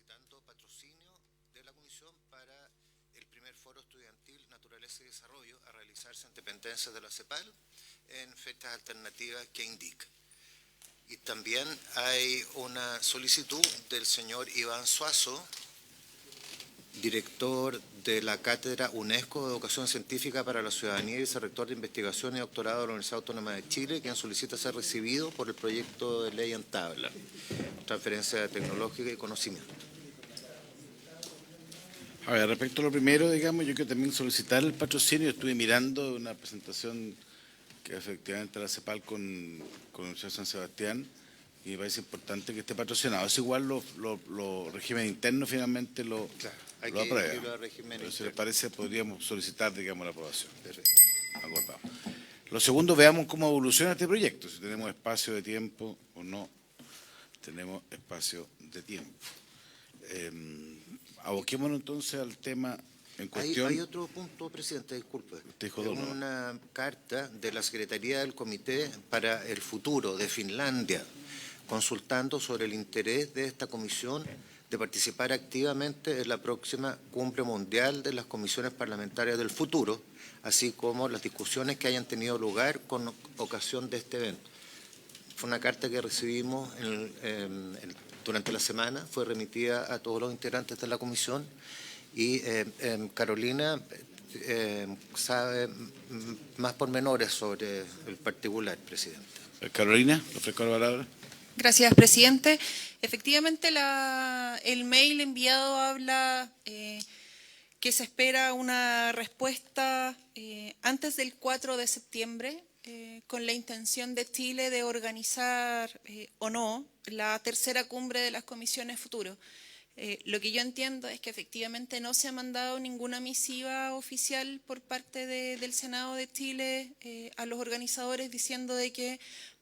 solicitando patrocinio de la Comisión para el primer foro estudiantil Naturaleza y Desarrollo a realizarse en dependencias de la CEPAL en fechas alternativas que indica. Y también hay una solicitud del señor Iván Suazo, director de la Cátedra UNESCO de Educación Científica para la Ciudadanía y vicerrector de Investigación y Doctorado de la Universidad Autónoma de Chile, quien solicita ser recibido por el proyecto de ley en tabla, transferencia tecnológica y conocimiento. A ver, respecto a lo primero, digamos, yo quiero también solicitar el patrocinio. Estuve mirando una presentación que efectivamente la CEPAL con la Universidad de San Sebastián y me parece importante que esté patrocinado. Es igual los regímenes internos finalmente lo aprueban. Pero si les parece, podríamos solicitar, digamos, la aprobación. Perfecto. Acordado. Lo segundo, veamos cómo evoluciona este proyecto, si tenemos espacio de tiempo o no tenemos espacio de tiempo. Aboquémonos entonces al tema en cuestión. Hay otro punto, presidente, disculpe. Usted dijo dos, ¿no? Una carta de la Secretaría del Comité para el Futuro de Finlandia, consultando sobre el interés de esta comisión de participar activamente en la próxima Cumbre Mundial de las Comisiones Parlamentarias del Futuro, así como las discusiones que hayan tenido lugar con ocasión de este evento. Fue una carta que recibimos durante la semana, fue remitida a todos los integrantes de la comisión y Carolina sabe más pormenores sobre el particular, presidente. Carolina, le ofrezco la palabra. Gracias, presidente. Efectivamente, el mail enviado habla que se espera una respuesta antes del 4 de septiembre con la intención de Chile de organizar o no la tercera cumbre de las comisiones futuro. Lo que yo entiendo es que efectivamente no se ha mandado ninguna misiva oficial por parte del Senado de Chile a los organizadores diciendo de que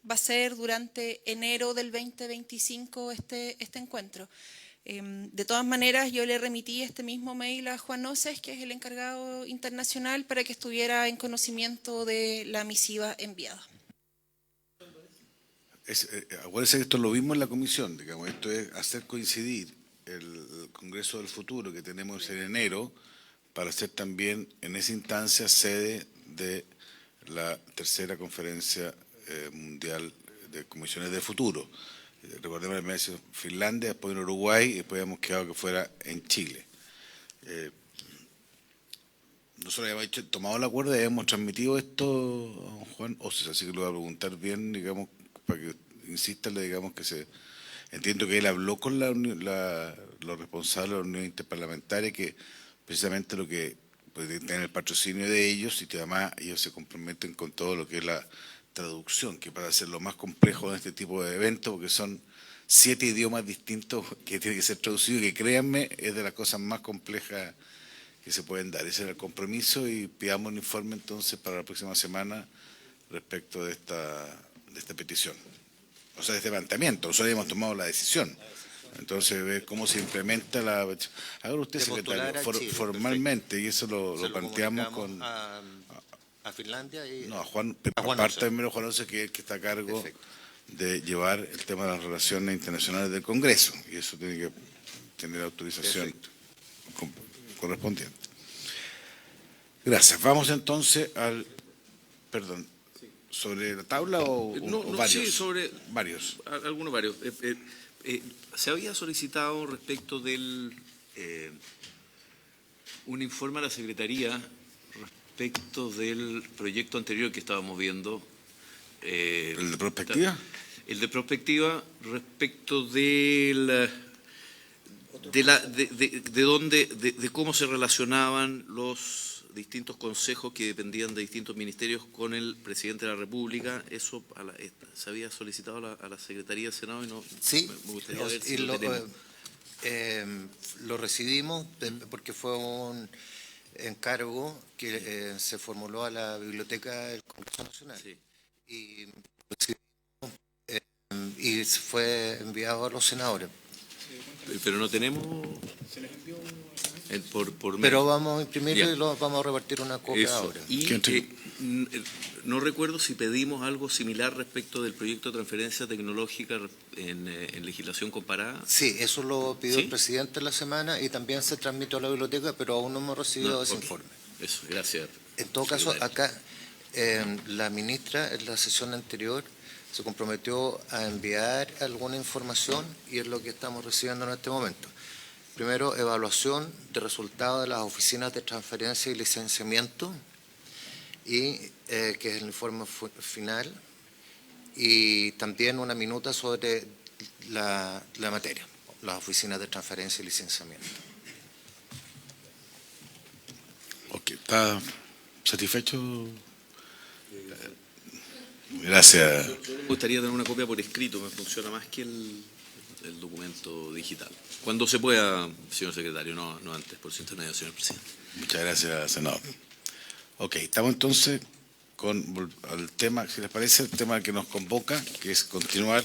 va a ser durante enero del 2025 este encuentro. De todas maneras, yo le remití este mismo mail a Juan Oces, que es el encargado internacional, para que estuviera en conocimiento de la misiva enviada. Acuérdense que esto lo vimos en la comisión, digamos, esto es hacer coincidir el Congreso del Futuro que tenemos en enero para ser también en esa instancia sede de la tercera conferencia mundial de comisiones de futuro. Recordemos el mes de Finlandia, después en Uruguay y después habíamos quedado que fuera en Chile. Nosotros habíamos tomado el acuerdo y habíamos transmitido esto a don Juan Oces, así que lo voy a preguntar bien, digamos, para que insistarle, digamos, que se... Entiendo que él habló con los responsables de la Unión Interparlamentaria, que precisamente lo que puede tener el patrocinio de ellos y que además ellos se comprometen con todo lo que es la traducción, que para hacer lo más complejo de este tipo de eventos, porque son 7 idiomas distintos que tienen que ser traducidos, y que créanme, es de las cosas más complejas que se pueden dar. Ese era el compromiso y pidamos un informe entonces para la próxima semana respecto de esta petición. O sea, de este planteamiento. Nosotros habíamos tomado la decisión. Entonces, ver cómo se implementa la... Ahora usted, secretario, formalmente, y eso lo planteamos con... A Finlandia y... No, a Juan, aparte primero Juan Oces, que es el que está a cargo de llevar el tema de las relaciones internacionales del Congreso, y eso tiene que tener autorización correspondiente. Gracias. Vamos entonces al... Perdón. ¿Sobre la tabla o varios? Sí, sobre varios. Algunos varios. Se había solicitado respecto del un informe a la Secretaría respecto del proyecto anterior que estábamos viendo. ¿El de prospectiva? El de prospectiva respecto de cómo se relacionaban los distintos consejos que dependían de distintos ministerios con el presidente de la República. Eso se había solicitado a la Secretaría del Senado y no. Sí, me gustaría ver si lo tenemos. Lo recibimos porque fue un encargo que se formuló a la Biblioteca del Congreso Nacional. Sí. Y fue enviado a los senadores. Pero no tenemos... ¿Se les envió? por mail. Pero vamos a imprimirlo Ya. y lo vamos a repartir una copia Eso. ahora. Y ¿Qué entre- no recuerdo si pedimos algo similar respecto del proyecto de transferencia tecnológica en legislación comparada. Sí, eso lo pidió ¿Sí? el presidente en la semana y también se transmitió a la biblioteca, pero aún no hemos recibido No, ese ok. informe. Eso, gracias. En todo caso, secretario. acá la ministra en la sesión anterior se comprometió a enviar alguna información y es lo que estamos recibiendo en este momento. Primero, evaluación de resultados de las oficinas de transferencia y licenciamiento, y que es el informe final, y también una minuta sobre la materia, las oficinas de transferencia y licenciamiento. Ok, ¿está satisfecho? Gracias. Me gustaría tener una copia por escrito, me funciona más que el documento digital. Cuando se pueda, señor secretario, no antes, por su intermedio, señor presidente. Muchas gracias, senador. Ok, estamos entonces con el tema, si les parece, el tema que nos convoca, que es continuar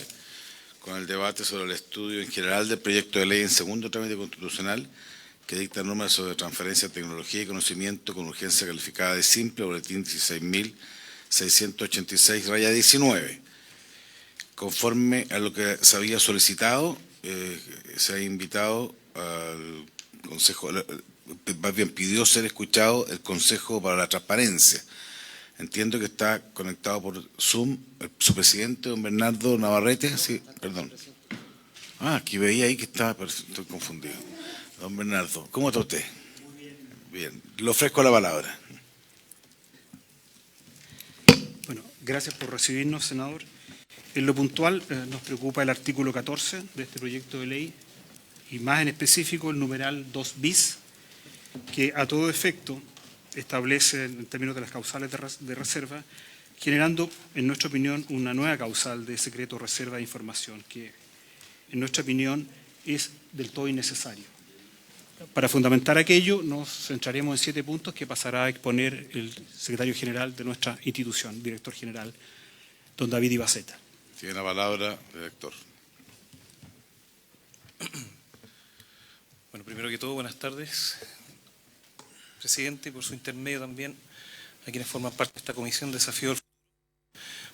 con el debate sobre el estudio en general del proyecto de ley en segundo trámite constitucional que dicta normas sobre transferencia de tecnología y conocimiento con urgencia calificada de simple, boletín 16.686/19. Conforme a lo que se había solicitado, se ha invitado al Consejo, más bien pidió ser escuchado el Consejo para la Transparencia. Entiendo que está conectado por Zoom su presidente, don Bernardo Navarrete. Sí, perdón. Aquí veía ahí que estaba, pero estoy confundido. Don Bernardo, ¿cómo está usted? Muy bien. Bien, le ofrezco la palabra. Bueno, gracias por recibirnos, senador. En lo puntual, nos preocupa el artículo 14 de este proyecto de ley y más en específico el numeral 2 bis, que a todo efecto establece en términos de las causales de reserva, generando, en nuestra opinión, una nueva causal de secreto reserva de información, que en nuestra opinión es del todo innecesario. Para fundamentar aquello, nos centraremos en 7 puntos que pasará a exponer el secretario general de nuestra institución, director general, don David Ibaceta. Tiene la palabra, director. Bueno, primero que todo, buenas tardes, presidente, y por su intermedio también a quienes forman parte de esta comisión Desafío del Futuro.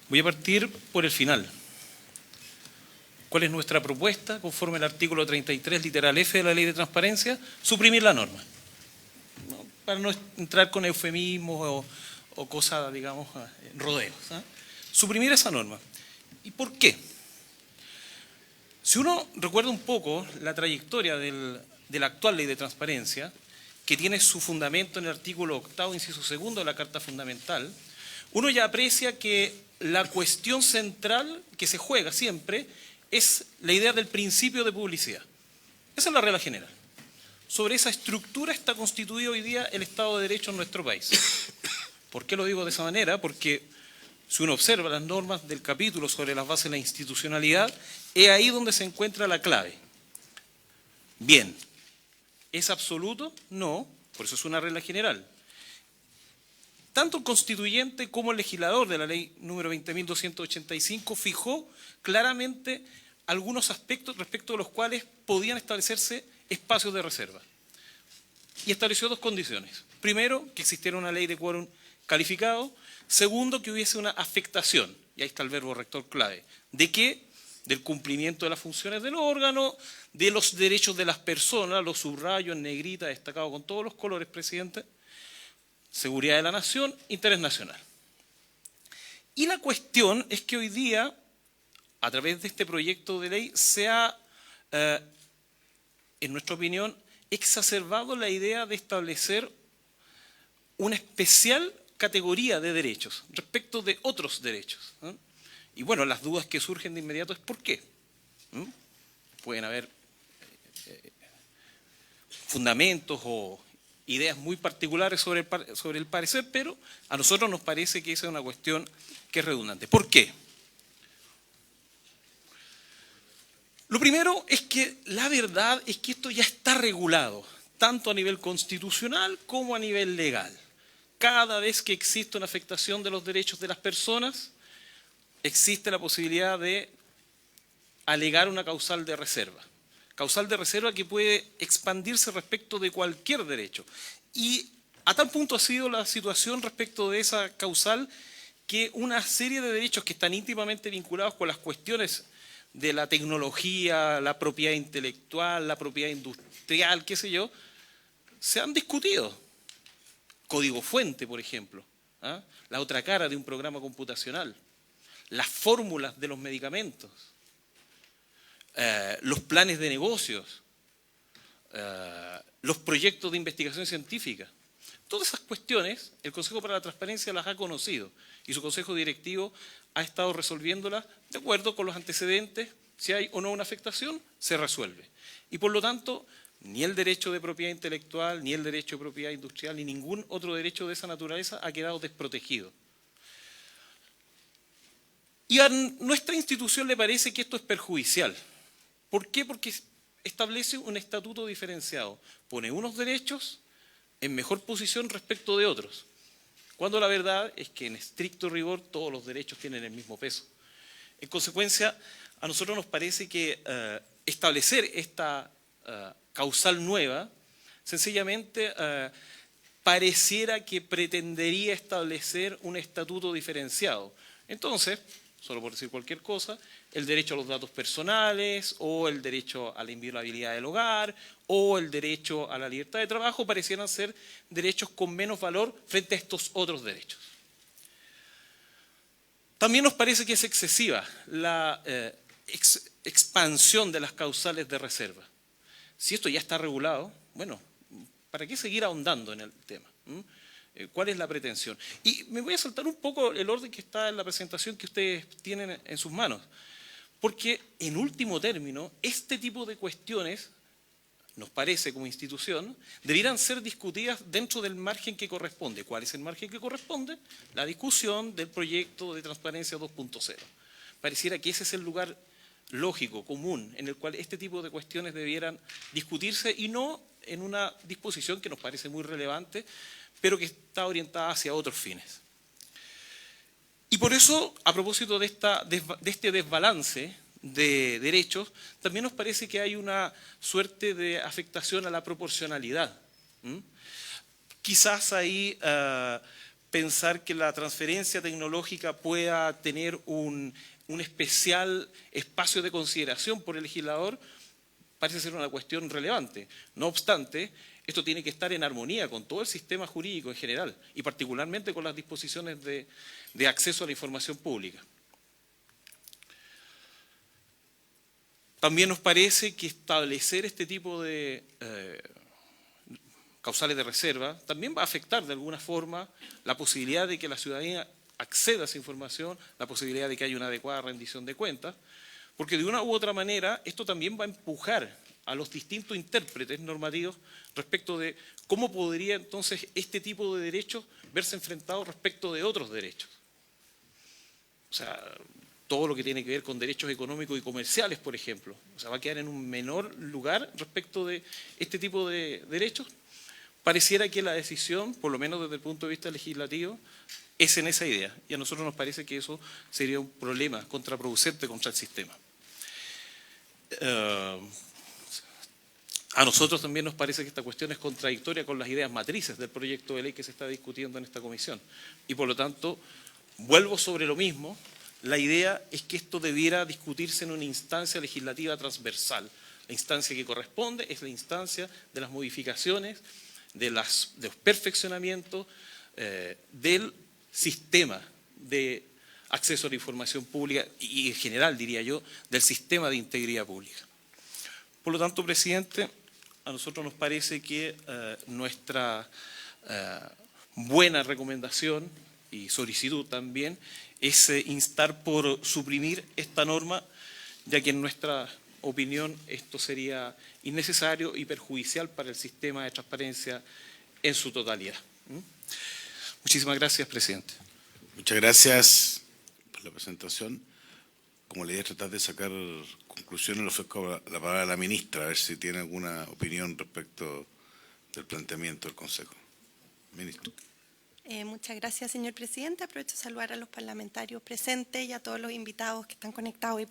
Voy a partir por el final. ¿Cuál es nuestra propuesta? Conforme al artículo 33, literal F de la Ley de Transparencia, suprimir la norma. ¿No? Para no entrar con eufemismos o cosas, digamos, rodeos. ¿Eh? Suprimir esa norma. ¿Y por qué? Si uno recuerda un poco la trayectoria de la actual Ley de Transparencia, que tiene su fundamento en el artículo 8º, inciso 2 de la Carta Fundamental, uno ya aprecia que la cuestión central que se juega siempre es la idea del principio de publicidad. Esa es la regla general. Sobre esa estructura está constituido hoy día el Estado de Derecho en nuestro país. ¿Por qué lo digo de esa manera? Porque si uno observa las normas del capítulo sobre las bases de la institucionalidad, es ahí donde se encuentra la clave. Bien, ¿es absoluto? No, por eso es una regla general. Tanto el constituyente como el legislador de la ley número 20.285 fijó claramente algunos aspectos respecto de los cuales podían establecerse espacios de reserva. Y estableció 2 condiciones. Primero, que existiera una ley de quórum calificado. Segundo, que hubiese una afectación, y ahí está el verbo rector clave. ¿De qué? Del cumplimiento de las funciones del órgano, de los derechos de las personas, los subrayos en negrita, destacado con todos los colores, presidente, seguridad de la nación, interés nacional. Y la cuestión es que hoy día, a través de este proyecto de ley, se ha, en nuestra opinión, exacerbado la idea de establecer una especial categoría de derechos respecto de otros derechos. ¿Eh? Y bueno, las dudas que surgen de inmediato es ¿por qué? Pueden haber fundamentos o ideas muy particulares sobre el parecer, pero a nosotros nos parece que esa es una cuestión que es redundante. ¿Por qué? Lo primero es que la verdad es que esto ya está regulado, tanto a nivel constitucional como a nivel legal. Cada vez que existe una afectación de los derechos de las personas, existe la posibilidad de alegar una causal de reserva. causal de reserva que puede expandirse respecto de cualquier derecho. Y a tal punto ha sido la situación respecto de esa causal que una serie de derechos que están íntimamente vinculados con las cuestiones de la tecnología, la propiedad intelectual, la propiedad industrial, qué sé yo, se han discutido. Código fuente, por ejemplo, ¿ah? La otra cara de un programa computacional, las fórmulas de los medicamentos, los planes de negocios, los proyectos de investigación científica. Todas esas cuestiones, el Consejo para la Transparencia las ha conocido y su Consejo Directivo ha estado resolviéndolas de acuerdo con los antecedentes. Si hay o no una afectación, se resuelve. Y por lo tanto, ni el derecho de propiedad intelectual, ni el derecho de propiedad industrial, ni ningún otro derecho de esa naturaleza ha quedado desprotegido. Y a nuestra institución le parece que esto es perjudicial. ¿Por qué? Porque establece un estatuto diferenciado. Pone unos derechos en mejor posición respecto de otros, cuando la verdad es que en estricto rigor todos los derechos tienen el mismo peso. En consecuencia, a nosotros nos parece que establecer esta causal nueva, sencillamente pareciera que pretendería establecer un estatuto diferenciado. Entonces, solo por decir cualquier cosa, el derecho a los datos personales, o el derecho a la inviolabilidad del hogar, o el derecho a la libertad de trabajo, parecieran ser derechos con menos valor frente a estos otros derechos. También nos parece que es excesiva la expansión de las causales de reserva. Si esto ya está regulado, bueno, ¿para qué seguir ahondando en el tema? ¿Cuál es la pretensión? Y me voy a saltar un poco el orden que está en la presentación que ustedes tienen en sus manos. Porque, en último término, este tipo de cuestiones, nos parece como institución, debieran ser discutidas dentro del margen que corresponde. ¿Cuál es el margen que corresponde? La discusión del proyecto de transparencia 2.0. Pareciera que ese es el lugar lógico, común, en el cual este tipo de cuestiones debieran discutirse y no en una disposición que nos parece muy relevante, pero que está orientada hacia otros fines. Y por eso, a propósito de este desbalance de derechos, también nos parece que hay una suerte de afectación a la proporcionalidad. Quizás ahí pensar que la transferencia tecnológica pueda tener un especial espacio de consideración por el legislador, parece ser una cuestión relevante. No obstante, esto tiene que estar en armonía con todo el sistema jurídico en general y particularmente con las disposiciones de acceso a la información pública. También nos parece que establecer este tipo de causales de reserva también va a afectar de alguna forma la posibilidad de que la ciudadanía acceda a esa información, la posibilidad de que haya una adecuada rendición de cuentas, porque de una u otra manera esto también va a empujar a los distintos intérpretes normativos respecto de cómo podría entonces este tipo de derechos verse enfrentados respecto de otros derechos. O sea, todo lo que tiene que ver con derechos económicos y comerciales, por ejemplo. O sea, va a quedar en un menor lugar respecto de este tipo de derechos. Pareciera que la decisión, por lo menos desde el punto de vista legislativo, es en esa idea. Y a nosotros nos parece que eso sería un problema contraproducente contra el sistema. A nosotros también nos parece que esta cuestión es contradictoria con las ideas matrices del proyecto de ley que se está discutiendo en esta comisión. Y por lo tanto, vuelvo sobre lo mismo. La idea es que esto debiera discutirse en una instancia legislativa transversal. La instancia que corresponde es la instancia de las modificaciones, de los perfeccionamientos del sistema de acceso a la información pública y en general, diría yo, del sistema de integridad pública. Por lo tanto, presidente, a nosotros nos parece que nuestra buena recomendación y solicitud también es instar por suprimir esta norma, ya que en nuestra opinión esto sería innecesario y perjudicial para el sistema de transparencia en su totalidad. Muchísimas gracias, presidente. Muchas gracias por la presentación. Como le idea es tratar de sacar conclusiones, le ofrezco la palabra a la ministra, a ver si tiene alguna opinión respecto del planteamiento del Consejo. Ministro. Muchas gracias, señor presidente. Aprovecho de saludar a los parlamentarios presentes y a todos los invitados que están conectados y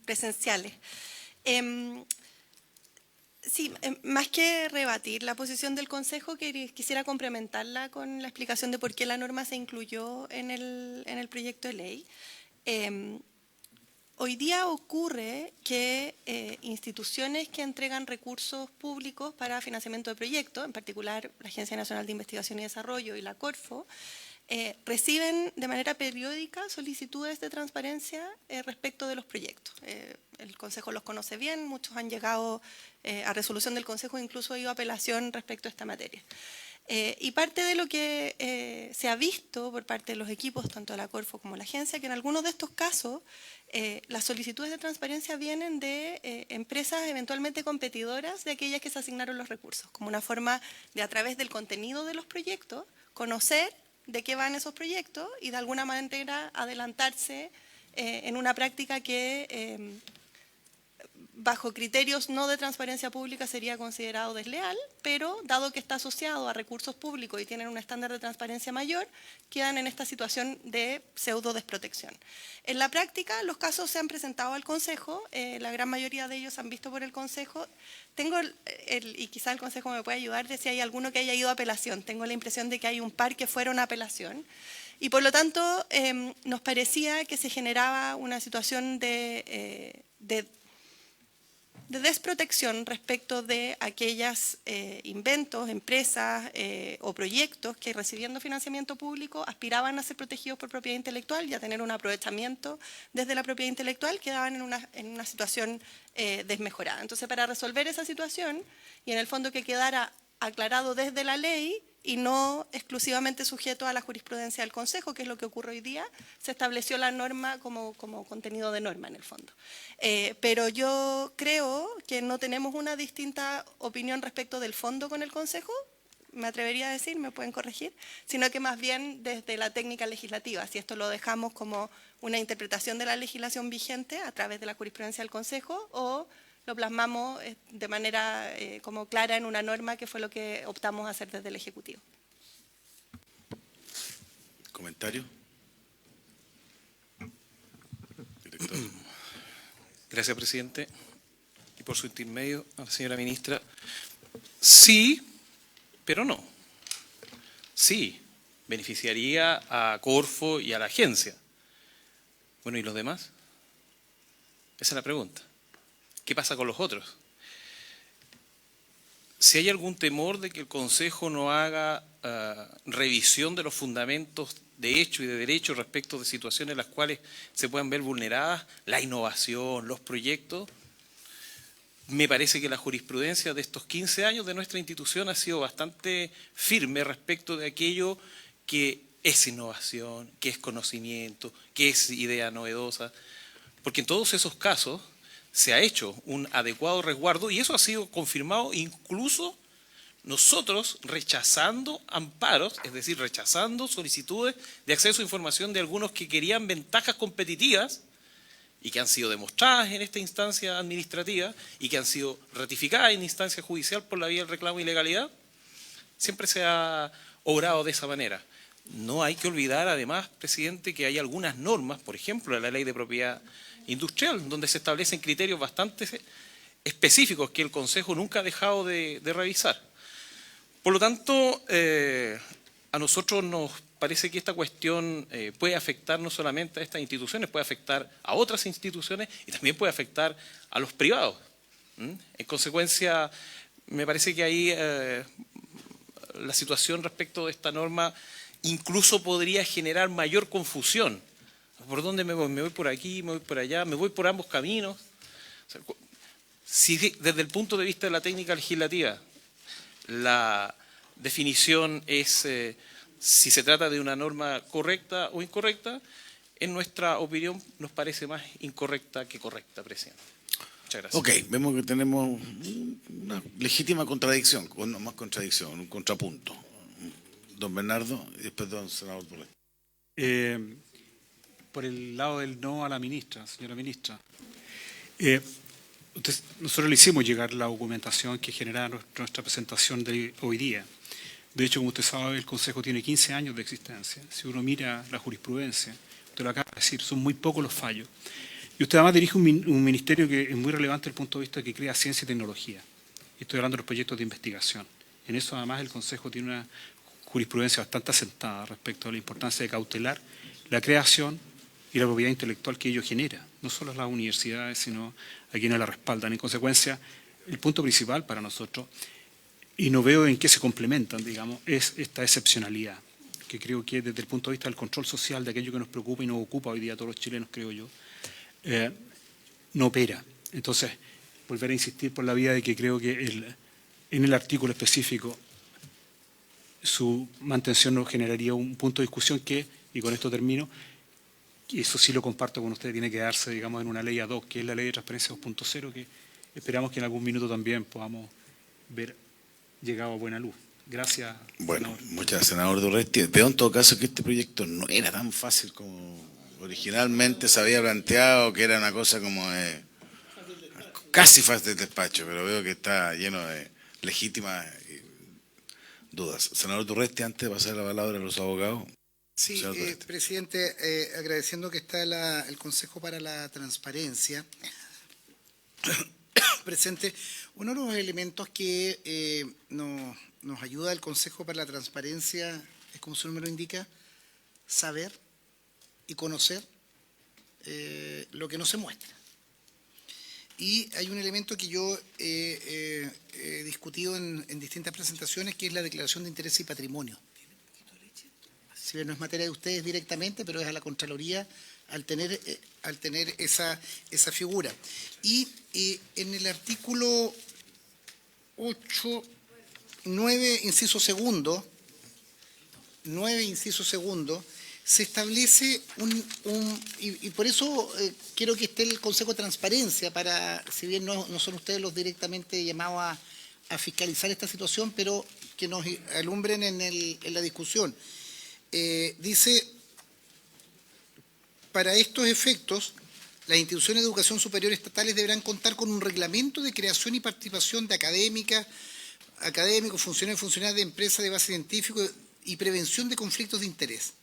presenciales. Sí, más que rebatir la posición del Consejo, quisiera complementarla con la explicación de por qué la norma se incluyó en el proyecto de ley. Hoy día ocurre que instituciones que entregan recursos públicos para financiamiento de proyectos, en particular la Agencia Nacional de Investigación y Desarrollo y la Corfo, reciben de manera periódica solicitudes de transparencia respecto de los proyectos. El Consejo los conoce bien, muchos han llegado a resolución del Consejo, incluso ha ido a apelación respecto a esta materia. Y parte de lo que se ha visto por parte de los equipos, tanto de la Corfo como de la agencia, que en algunos de estos casos las solicitudes de transparencia vienen de empresas eventualmente competidoras de aquellas que se asignaron los recursos, como una forma de, a través del contenido de los proyectos, conocer de qué van esos proyectos y de alguna manera adelantarse en una práctica que bajo criterios no de transparencia pública sería considerado desleal, pero dado que está asociado a recursos públicos y tienen un estándar de transparencia mayor, quedan en esta situación de pseudo desprotección. En la práctica, los casos se han presentado al Consejo, la gran mayoría de ellos han visto por el Consejo. Tengo, y quizá el Consejo me puede ayudar, de si hay alguno que haya ido a apelación. Tengo la impresión de que hay un par que fueron a apelación. Y por lo tanto, nos parecía que se generaba una situación de desprotección respecto de aquellos inventos, empresas o proyectos que recibiendo financiamiento público aspiraban a ser protegidos por propiedad intelectual y a tener un aprovechamiento desde la propiedad intelectual, quedaban en una situación desmejorada. Entonces, para resolver esa situación y en el fondo que quedara aclarado desde la ley y no exclusivamente sujeto a la jurisprudencia del Consejo, que es lo que ocurre hoy día, se estableció la norma como contenido de norma en el fondo. Pero yo creo que no tenemos una distinta opinión respecto del fondo con el Consejo, me atrevería a decir, me pueden corregir, sino que más bien desde la técnica legislativa, si esto lo dejamos como una interpretación de la legislación vigente a través de la jurisprudencia del Consejo o lo plasmamos de manera como clara en una norma, que fue lo que optamos a hacer desde el Ejecutivo. ¿Comentario? Director. Gracias, presidente. Y por su intermedio a la señora ministra. Sí, pero no. Sí, beneficiaría a Corfo y a la agencia. Bueno, ¿y los demás? Esa es la pregunta. ¿Qué pasa con los otros? Si hay algún temor de que el Consejo no haga revisión de los fundamentos de hecho y de derecho respecto de situaciones en las cuales se puedan ver vulneradas la innovación, los proyectos, me parece que la jurisprudencia de estos 15 años de nuestra institución ha sido bastante firme respecto de aquello que es innovación, que es conocimiento, que es idea novedosa, porque en todos esos casos se ha hecho un adecuado resguardo y eso ha sido confirmado incluso nosotros rechazando amparos, es decir, rechazando solicitudes de acceso a información de algunos que querían ventajas competitivas y que han sido demostradas en esta instancia administrativa y que han sido ratificadas en instancia judicial por la vía del reclamo de ilegalidad. Siempre se ha obrado de esa manera. No hay que olvidar, además, presidente, que hay algunas normas, por ejemplo, la Ley de Propiedad Industrial, donde se establecen criterios bastante específicos que el Consejo nunca ha dejado de revisar. Por lo tanto, a nosotros nos parece que esta cuestión puede afectar no solamente a estas instituciones, puede afectar a otras instituciones y también puede afectar a los privados. En consecuencia, me parece que ahí la situación respecto de esta norma incluso podría generar mayor confusión. ¿Por dónde me voy? ¿Me voy por aquí? ¿Me voy por allá? ¿Me voy por ambos caminos? O sea, si desde el punto de vista de la técnica legislativa la definición es si se trata de una norma correcta o incorrecta, en nuestra opinión nos parece más incorrecta que correcta, presidente. Muchas gracias. Ok, vemos que tenemos una legítima contradicción, no más contradicción, un contrapunto. Don Bernardo y después don senador Bolet. Por el lado del no a la ministra, señora ministra. Nosotros le hicimos llegar la documentación que genera nuestra presentación de hoy día. De hecho, como usted sabe, el Consejo tiene 15 años de existencia. Si uno mira la jurisprudencia, usted lo acaba de decir, son muy pocos los fallos. Y usted además dirige un ministerio que es muy relevante desde el punto de vista que crea ciencia y tecnología. y estoy hablando de los proyectos de investigación. En eso además el Consejo tiene una jurisprudencia bastante asentada respecto a la importancia de cautelar la creación y la propiedad intelectual que ello genera, no solo a las universidades, sino a quienes la respaldan. En consecuencia, el punto principal para nosotros, y no veo en qué se complementan, digamos, es esta excepcionalidad, que creo que desde el punto de vista del control social de aquello que nos preocupa y nos ocupa hoy día a todos los chilenos, creo yo, no opera. Entonces, volver a insistir por la vía de que creo que en el artículo específico su mantención nos generaría un punto de discusión que, y con esto termino, y eso sí lo comparto con usted, tiene que darse, digamos, en una ley ad hoc, que es la ley de transparencia 2.0, que esperamos que en algún minuto también podamos ver llegado a buena luz. Gracias. Bueno, senador. muchas gracias, senador Durresti. Veo en todo caso que este proyecto no era tan fácil como originalmente se había planteado, que era una cosa como casi fácil de despacho, pero veo que está lleno de legítimas dudas. Senador Durresti, antes de pasar la palabra a los abogados. Sí, presidente, agradeciendo que está el Consejo para la Transparencia presente. Uno de los elementos que nos ayuda el Consejo para la Transparencia es, como su número indica, saber y conocer lo que no se muestra. Y hay un elemento que yo he discutido en distintas presentaciones, que es la declaración de interés y patrimonio. Si bien no es materia de ustedes directamente, pero es a la Contraloría al tener esa figura. Y en el artículo 9, inciso segundo, se establece y por eso quiero que esté el Consejo de Transparencia, para, si bien no son ustedes los directamente llamados a fiscalizar esta situación, pero que nos alumbren en la discusión. Dice, para estos efectos, las instituciones de educación superior estatales deberán contar con un reglamento de creación y participación de académicos, funcionarios y funcionarias de empresas de base científica y prevención de conflictos de interés.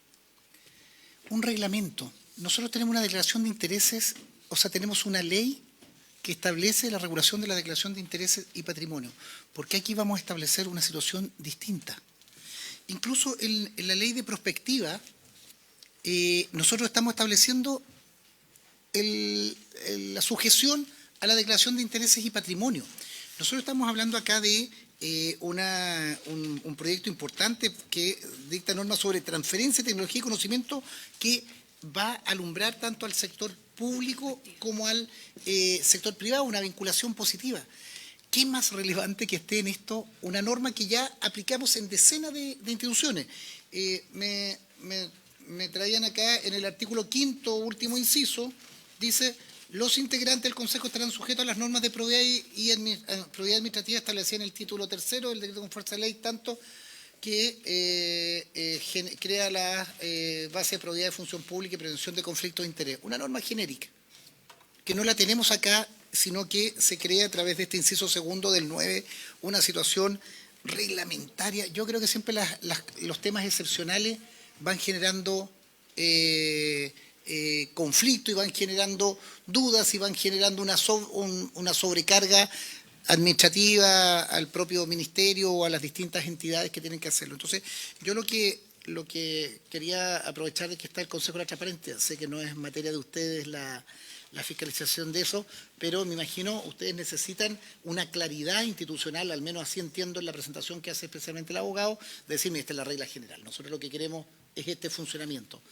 Un reglamento. Nosotros tenemos una declaración de intereses, o sea, tenemos una ley que establece la regulación de la declaración de intereses y patrimonio. ¿Por qué aquí vamos a establecer una situación distinta? Incluso en la ley de prospectiva, nosotros estamos estableciendo la sujeción a la declaración de intereses y patrimonio. Nosotros estamos hablando acá de un proyecto importante que dicta normas sobre transferencia de tecnología y conocimiento, que va a alumbrar tanto al sector público como al sector privado, una vinculación positiva. ¿Qué más relevante que esté en esto una norma que ya aplicamos en decenas de instituciones? Me traían acá en el artículo 5º, último inciso, dice: los integrantes del Consejo estarán sujetos a las normas de probidad probidad administrativa establecidas en el título 3º del decreto con fuerza de ley, tanto que crea la base de probidad de función pública y prevención de conflictos de interés. Una norma genérica, que no la tenemos acá, sino que se crea a través de este inciso segundo del 9 una situación reglamentaria. Yo creo que siempre los temas excepcionales van generando conflicto y van generando dudas y van generando una sobrecarga administrativa al propio ministerio o a las distintas entidades que tienen que hacerlo. Entonces, yo lo que quería aprovechar de que está el Consejo de la Transparencia, sé que no es materia de ustedes la fiscalización de eso, pero me imagino ustedes necesitan una claridad institucional, al menos así entiendo en la presentación que hace especialmente el abogado, de decirme, esta es la regla general. Nosotros lo que queremos es este funcionamiento.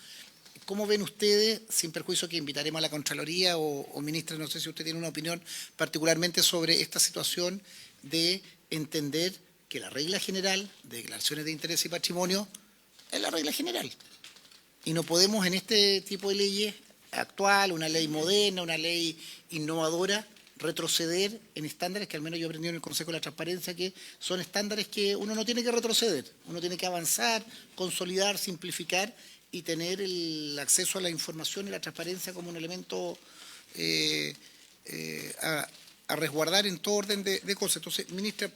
¿Cómo ven ustedes, sin perjuicio que invitaremos a la Contraloría o ministra, no sé si usted tiene una opinión particularmente sobre esta situación de entender que la regla general de declaraciones de interés y patrimonio es la regla general? Y no podemos en este tipo de leyes actual, una ley moderna, una ley innovadora, retroceder en estándares que al menos yo he aprendido en el Consejo de la Transparencia, que son estándares que uno no tiene que retroceder, uno tiene que avanzar, consolidar, simplificar y tener el acceso a la información y la transparencia como un elemento a resguardar en todo orden de cosas. Entonces, ministra,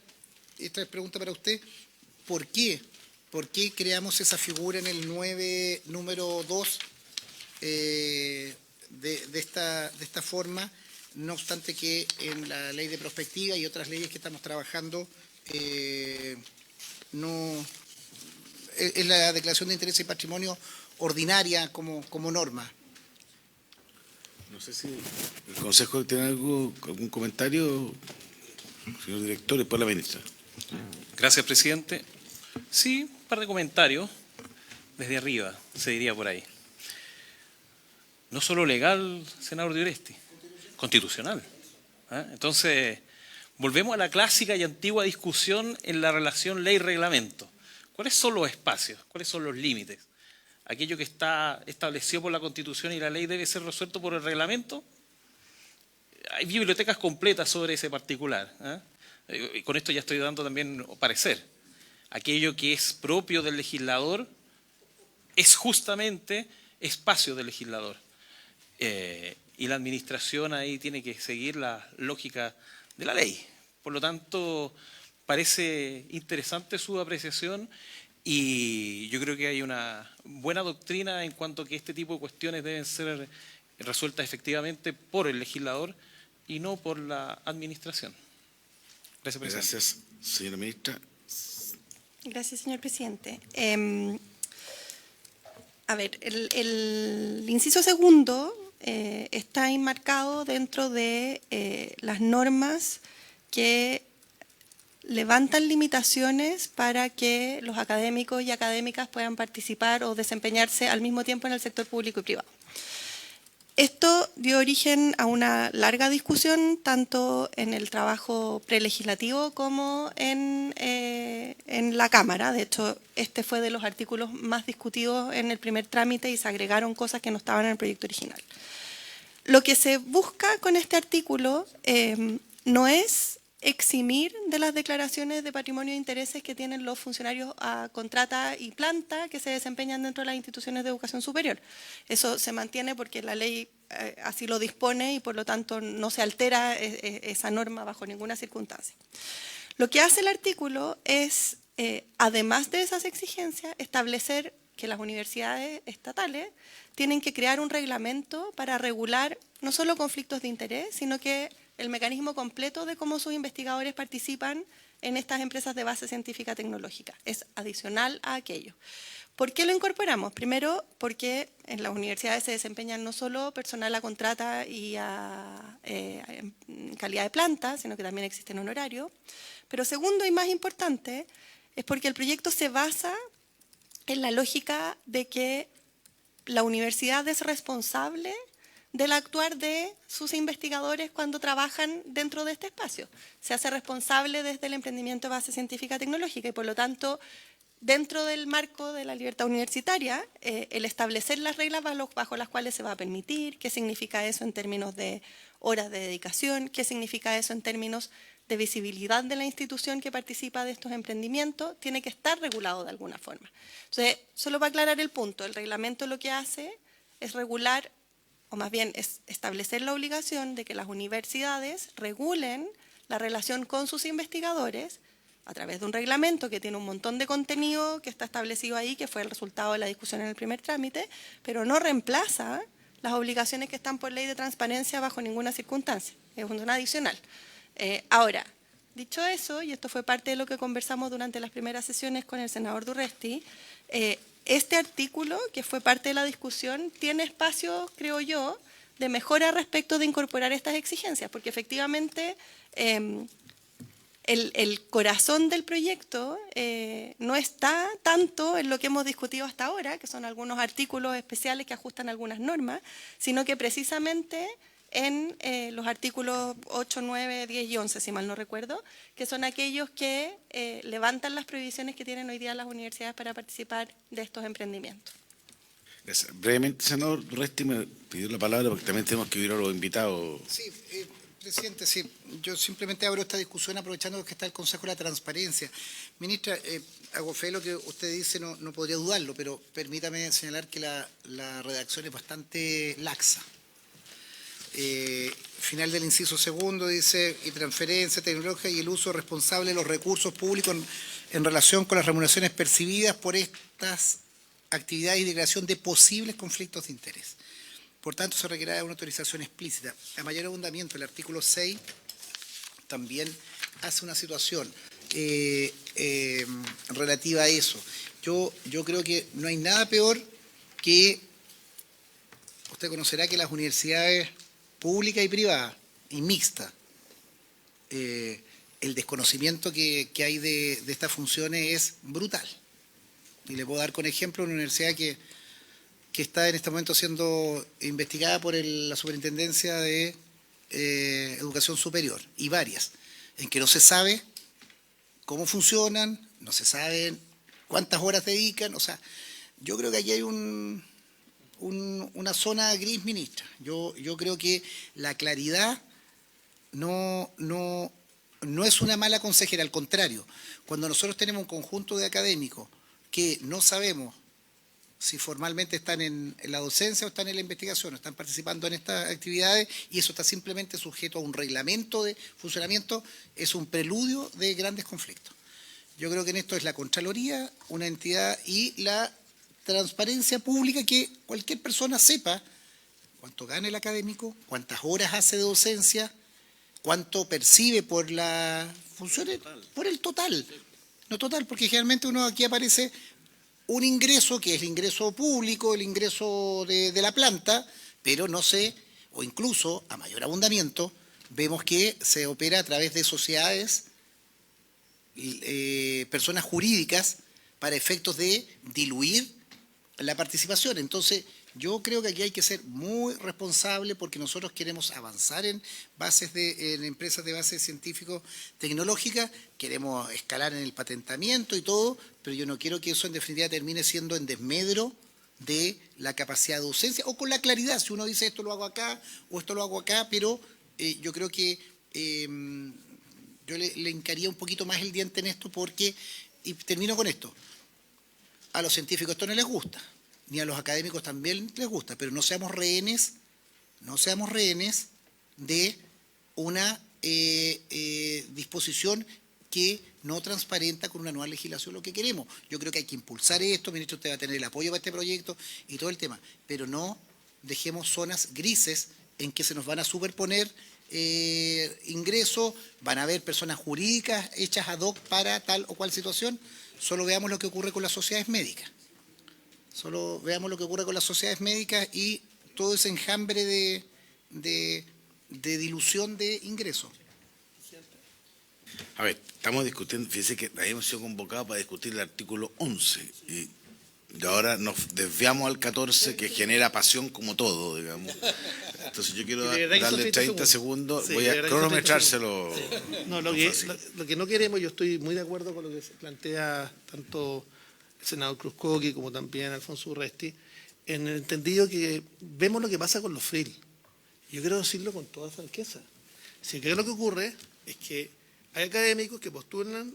esta es pregunta para usted: ¿por qué creamos esa figura en el 9, número 2, de esta forma no obstante que en la ley de prospectiva y otras leyes que estamos trabajando, no es la declaración de interés y patrimonio ordinaria como norma. No sé si el Consejo tiene algún comentario, señor director, y después la ministra. Gracias, presidente. Sí, un par de comentarios desde arriba, se diría por ahí. No solo legal, senador de Uresti, constitucional. Entonces, volvemos a la clásica y antigua discusión en la relación ley-reglamento. ¿Cuáles son los espacios? ¿Cuáles son los límites? ¿Aquello que está establecido por la Constitución y la ley debe ser resuelto por el reglamento? Hay bibliotecas completas sobre ese particular. Y con esto ya estoy dando también parecer. Aquello que es propio del legislador es justamente espacio del legislador. Y la administración ahí tiene que seguir la lógica de la ley. Por lo tanto, parece interesante su apreciación y yo creo que hay una buena doctrina en cuanto a que este tipo de cuestiones deben ser resueltas efectivamente por el legislador y no por la administración. Gracias, presidente. Gracias, señora ministra. Gracias, señor presidente. A ver, el inciso segundo está enmarcado dentro de las normas que levantan limitaciones para que los académicos y académicas puedan participar o desempeñarse al mismo tiempo en el sector público y privado. Esto dio origen a una larga discusión tanto en el trabajo prelegislativo como en la Cámara. De hecho, este fue de los artículos más discutidos en el primer trámite y se agregaron cosas que no estaban en el proyecto original. Lo que se busca con este artículo no es eximir de las declaraciones de patrimonio e intereses que tienen los funcionarios a contrata y planta que se desempeñan dentro de las instituciones de educación superior. Eso se mantiene porque la ley así lo dispone y por lo tanto no se altera esa norma bajo ninguna circunstancia. Lo que hace el artículo es, además de esas exigencias, establecer que las universidades estatales tienen que crear un reglamento para regular no solo conflictos de interés, sino que el mecanismo completo de cómo sus investigadores participan en estas empresas de base científica tecnológica. Es adicional a aquello. ¿Por qué lo incorporamos? Primero, porque en las universidades se desempeñan no solo personal a contrata y en calidad de planta, sino que también existen honorarios. Pero segundo y más importante, es porque el proyecto se basa en la lógica de que la universidad es responsable del actuar de sus investigadores cuando trabajan dentro de este espacio. Se hace responsable desde el emprendimiento de base científica tecnológica y por lo tanto, dentro del marco de la libertad universitaria, el establecer las reglas bajo las cuales se va a permitir, qué significa eso en términos de horas de dedicación, qué significa eso en términos de visibilidad de la institución que participa de estos emprendimientos, tiene que estar regulado de alguna forma. Entonces, solo para aclarar el punto, el reglamento lo que hace es regular, o más bien es establecer la obligación de que las universidades regulen la relación con sus investigadores a través de un reglamento que tiene un montón de contenido que está establecido ahí, que fue el resultado de la discusión en el primer trámite, pero no reemplaza las obligaciones que están por ley de transparencia bajo ninguna circunstancia. Es una adicional. Ahora, dicho eso, y esto fue parte de lo que conversamos durante las primeras sesiones con el senador Durresti, este artículo, que fue parte de la discusión, tiene espacio, creo yo, de mejora respecto de incorporar estas exigencias, porque efectivamente el corazón del proyecto no está tanto en lo que hemos discutido hasta ahora, que son algunos artículos especiales que ajustan algunas normas, sino que precisamente en los artículos 8, 9, 10 y 11, si mal no recuerdo, que son aquellos que levantan las prohibiciones que tienen hoy día las universidades para participar de estos emprendimientos. Gracias. Brevemente, senador Durresti me pidió la palabra porque también tenemos que oír a los invitados. Sí, presidente, sí. Yo simplemente abro esta discusión aprovechando que está el Consejo de la Transparencia. Ministra, hago fe de lo que usted dice, no podría dudarlo, pero permítame señalar que la redacción es bastante laxa. Final del inciso segundo dice, y transferencia tecnológica y el uso responsable de los recursos públicos en relación con las remuneraciones percibidas por estas actividades y declaración de posibles conflictos de interés. Por tanto, se requerirá una autorización explícita. A mayor abundamiento, el artículo 6 también hace una situación relativa a eso. Yo creo que no hay nada peor que, usted conocerá que las universidades públicas y privadas, y mixtas, el desconocimiento que hay de estas funciones es brutal. Y le puedo dar con ejemplo una universidad que está en este momento siendo investigada por la Superintendencia de Educación Superior, y varias, en que no se sabe cómo funcionan, no se sabe cuántas horas dedican. O sea, yo creo que aquí hay una zona gris, ministra. Yo creo que la claridad no es una mala consejera, al contrario. Cuando nosotros tenemos un conjunto de académicos que no sabemos si formalmente están en la docencia o están en la investigación, o están participando en estas actividades, y eso está simplemente sujeto a un reglamento de funcionamiento, es un preludio de grandes conflictos. Yo creo que en esto es la Contraloría, una entidad, y la transparencia pública, que cualquier persona sepa cuánto gana el académico, cuántas horas hace de docencia, cuánto percibe por las funciones, por el total. No total, porque generalmente uno aquí aparece un ingreso, que es el ingreso público, el ingreso de la planta, pero no sé, o incluso a mayor abundamiento, vemos que se opera a través de sociedades, personas jurídicas, para efectos de diluir la participación. Entonces, yo creo que aquí hay que ser muy responsable, porque nosotros queremos avanzar en empresas de base científico-tecnológica, queremos escalar en el patentamiento y todo, pero yo no quiero que eso en definitiva termine siendo en desmedro de la capacidad de docencia, o con la claridad, si uno dice esto lo hago acá o esto lo hago acá, pero yo creo que yo le hincaría un poquito más el diente en esto, porque, y termino con esto, a los científicos esto no les gusta, ni a los académicos también les gusta, pero no seamos rehenes de una disposición que no transparenta con una nueva legislación lo que queremos. Yo creo que hay que impulsar esto, ministro, usted va a tener el apoyo para este proyecto y todo el tema, pero no dejemos zonas grises en que se nos van a superponer ingresos, van a haber personas jurídicas hechas ad hoc para tal o cual situación. Solo veamos lo que ocurre con las sociedades médicas. Y todo ese enjambre de dilución de ingresos. A ver, estamos discutiendo, fíjese que habíamos sido convocados para discutir el artículo 11 y ahora nos desviamos al 14, que genera pasión como todo, digamos. Entonces yo quiero darle 30 segundos, sí, voy a cronometrárselo. No, lo que no queremos, yo estoy muy de acuerdo con lo que plantea tanto el senador Cruzcoqui como también Alfonso Urresti, en el entendido que vemos lo que pasa con los FRIL. Yo quiero decirlo con toda franqueza. Si lo que ocurre es que hay académicos que postulan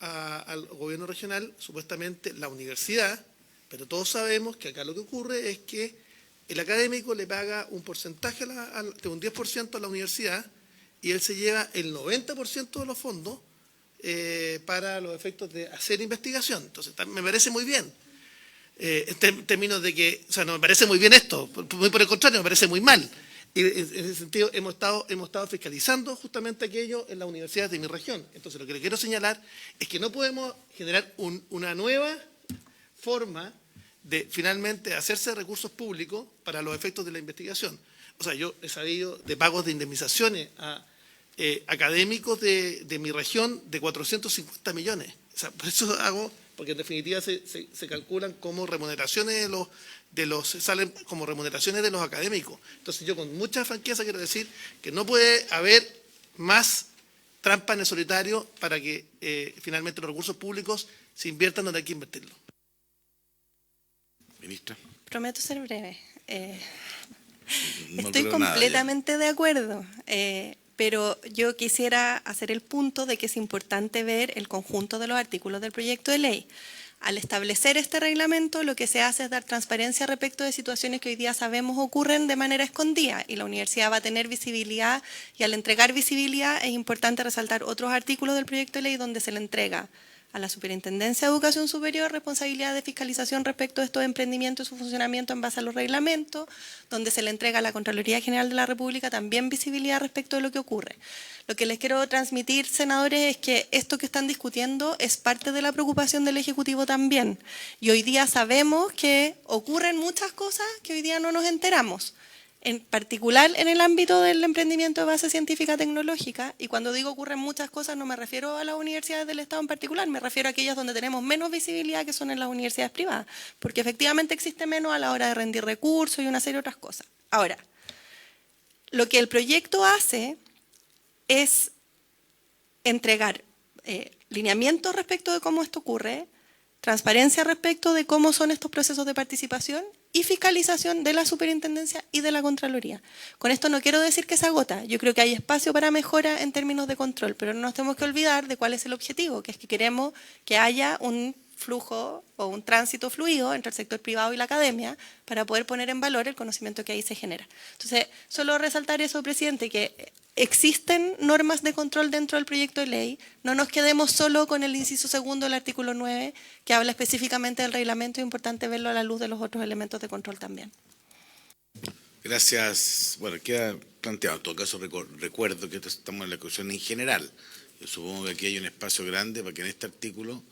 al gobierno regional, supuestamente la universidad, pero todos sabemos que acá lo que ocurre es que el académico le paga un porcentaje de un 10% a la universidad, y él se lleva el 90% de los fondos para los efectos de hacer investigación. Entonces, me parece muy bien. En términos de que, o sea, no me parece muy bien esto, muy por el contrario, me parece muy mal. Y en ese sentido hemos estado fiscalizando justamente aquello en las universidades de mi región. Entonces, lo que le quiero señalar es que no podemos generar una nueva forma de finalmente hacerse recursos públicos para los efectos de la investigación. O sea, yo he sabido de pagos de indemnizaciones a académicos de mi región de 450 millones. O sea, por eso hago, porque en definitiva se calculan como remuneraciones salen como remuneraciones de los académicos. Entonces yo con mucha franqueza quiero decir que no puede haber más trampa en el solitario para que finalmente los recursos públicos se inviertan donde hay que invertirlos. Ministra. Prometo ser breve. Estoy completamente de acuerdo, pero yo quisiera hacer el punto de que es importante ver el conjunto de los artículos del proyecto de ley. Al establecer este reglamento, lo que se hace es dar transparencia respecto de situaciones que hoy día sabemos ocurren de manera escondida, y la universidad va a tener visibilidad, y al entregar visibilidad es importante resaltar otros artículos del proyecto de ley donde se le entrega a la Superintendencia de Educación Superior responsabilidad de fiscalización respecto de estos emprendimientos y su funcionamiento en base a los reglamentos, donde se le entrega a la Contraloría General de la República también visibilidad respecto de lo que ocurre. Lo que les quiero transmitir, senadores, es que esto que están discutiendo es parte de la preocupación del Ejecutivo también. Y hoy día sabemos que ocurren muchas cosas que hoy día no nos enteramos. En particular en el ámbito del emprendimiento de base científica tecnológica, y cuando digo ocurren muchas cosas no me refiero a las universidades del Estado en particular, me refiero a aquellas donde tenemos menos visibilidad, que son en las universidades privadas, porque efectivamente existe menos a la hora de rendir recursos y una serie de otras cosas. Ahora, lo que el proyecto hace es entregar lineamientos respecto de cómo esto ocurre, transparencia respecto de cómo son estos procesos de participación y fiscalización de la Superintendencia y de la Contraloría. Con esto no quiero decir que se agota, yo creo que hay espacio para mejora en términos de control, pero no nos tenemos que olvidar de cuál es el objetivo, que es que queremos que haya un flujo o un tránsito fluido entre el sector privado y la academia para poder poner en valor el conocimiento que ahí se genera. Entonces, solo resaltar eso, presidente, que existen normas de control dentro del proyecto de ley, no nos quedemos solo con el inciso segundo del artículo 9, que habla específicamente del reglamento, es importante verlo a la luz de los otros elementos de control también. Gracias. Bueno, queda planteado. En todo caso, recuerdo que estamos en la discusión en general. Yo supongo que aquí hay un espacio grande para que en este artículo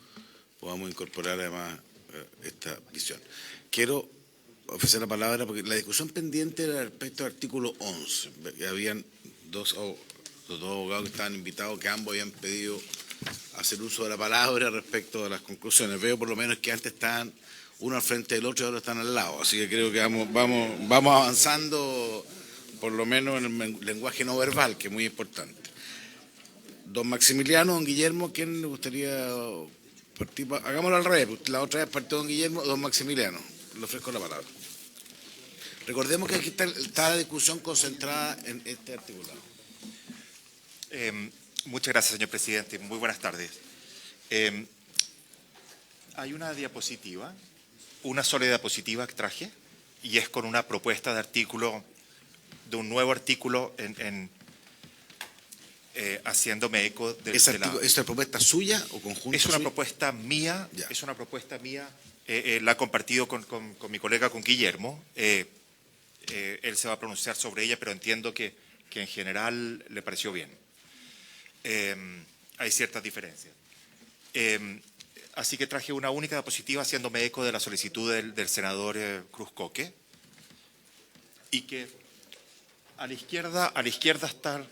podamos incorporar además esta visión. Quiero ofrecer la palabra porque la discusión pendiente era respecto al artículo 11. Habían los dos abogados que estaban invitados, que ambos habían pedido hacer uso de la palabra respecto a las conclusiones. Veo por lo menos que antes estaban uno al frente del otro y ahora están al lado. Así que creo que vamos avanzando por lo menos en el lenguaje no verbal, que es muy importante. Don Maximiliano, don Guillermo, ¿quién le gustaría partir? Hagámoslo al revés. La otra vez partió don Guillermo, don Maximiliano. Le ofrezco la palabra. Recordemos que aquí está la discusión concentrada en este articulado. Muchas gracias, señor presidente. Muy buenas tardes. Hay una diapositiva, una sola diapositiva que traje, y es con una propuesta de artículo, de un nuevo artículo haciéndome eco de la... ¿Es una propuesta suya o conjunta? Es una propuesta mía, ya. Es una propuesta mía, la he compartido con mi colega, con Guillermo. Él se va a pronunciar sobre ella, pero entiendo que en general le pareció bien. Hay ciertas diferencias. Así que traje una única diapositiva haciéndome eco de la solicitud del senador Cruz Coque, y que a la izquierda está...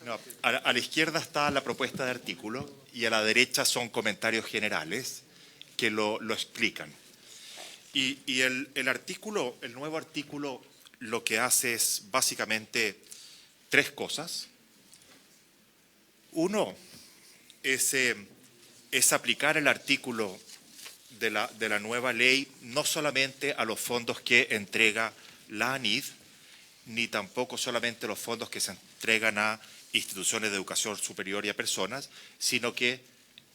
No, a la izquierda está la propuesta de artículo y a la derecha son comentarios generales que lo explican. Y el nuevo artículo lo que hace es básicamente tres cosas. Uno es aplicar el artículo de la nueva ley no solamente a los fondos que entrega la ANID, ni tampoco solamente los fondos que se entregan a instituciones de educación superior y a personas, sino que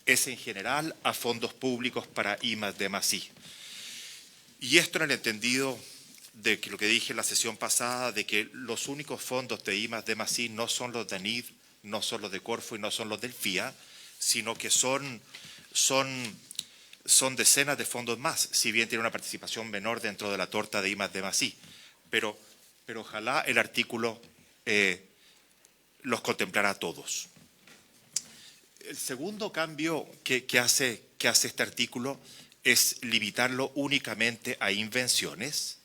es en general a fondos públicos para I+D+I. Y esto en el entendido de que lo que dije en la sesión pasada, de que los únicos fondos de I+D+I no son los de ANID, no son los de Corfo y no son los del FIA, sino que son decenas de fondos más, si bien tiene una participación menor dentro de la torta de I+D+I. Pero ojalá el artículo los contemplará a todos. El segundo cambio que hace este artículo es limitarlo únicamente a invenciones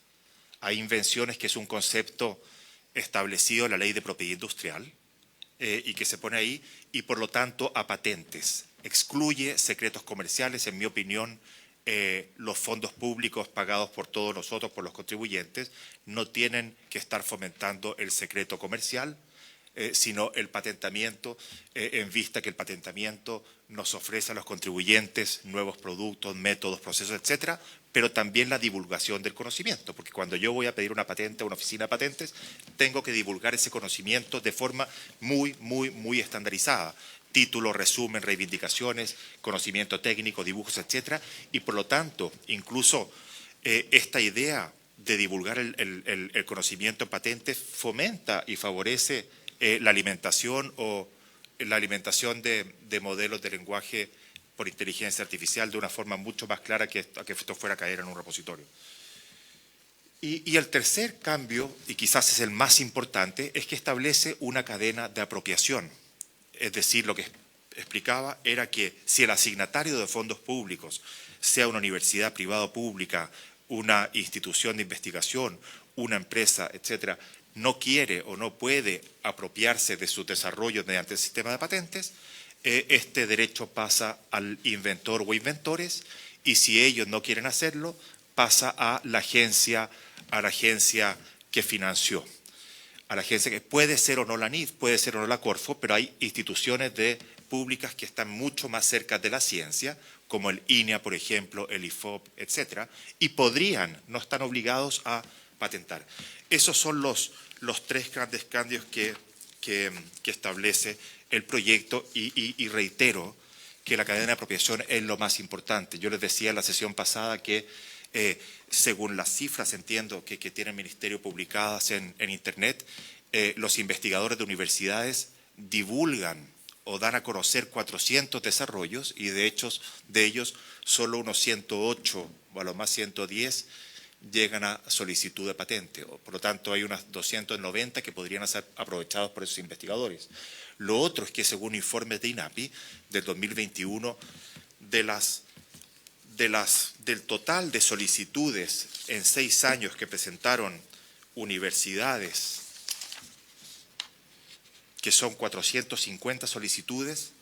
que es un concepto establecido en la Ley de Propiedad Industrial y que se pone ahí, y por lo tanto a patentes. Excluye secretos comerciales, en mi opinión. Los fondos públicos pagados por todos nosotros, por los contribuyentes, no tienen que estar fomentando el secreto comercial, sino el patentamiento, en vista que el patentamiento nos ofrece a los contribuyentes nuevos productos, métodos, procesos, etcétera, pero también la divulgación del conocimiento, porque cuando yo voy a pedir una patente a una oficina de patentes, tengo que divulgar ese conocimiento de forma muy, muy, muy estandarizada. Título, resumen, reivindicaciones, conocimiento técnico, dibujos, etcétera, y por lo tanto, incluso esta idea de divulgar el conocimiento en patentes fomenta y favorece la alimentación de modelos de lenguaje por inteligencia artificial de una forma mucho más clara que esto fuera a caer en un repositorio. Y el tercer cambio, y quizás es el más importante, es que establece una cadena de apropiación. Es decir, lo que explicaba era que si el asignatario de fondos públicos, sea una universidad privada o pública, una institución de investigación, una empresa, etcétera, no quiere o no puede apropiarse de su desarrollo mediante el sistema de patentes, este derecho pasa al inventor o inventores, y si ellos no quieren hacerlo, pasa a la agencia que financió, a la agencia que puede ser o no la NIF, puede ser o no la Corfo, pero hay instituciones públicas que están mucho más cerca de la ciencia, como el INEA, por ejemplo, el IFOP, etcétera, y no están obligados a patentar. Esos son los tres grandes cambios que establece el proyecto, y reitero que la cadena de apropiación es lo más importante. Yo les decía en la sesión pasada que según las cifras, entiendo, que tiene el Ministerio publicadas en Internet, los investigadores de universidades divulgan o dan a conocer 400 desarrollos, y de ellos solo unos 108 o a lo más 110 llegan a solicitud de patente. Por lo tanto, hay unas 290 que podrían ser aprovechados por esos investigadores. Lo otro es que, según informes de INAPI del 2021, del total de solicitudes en 6 años que presentaron universidades, que son 450 solicitudes,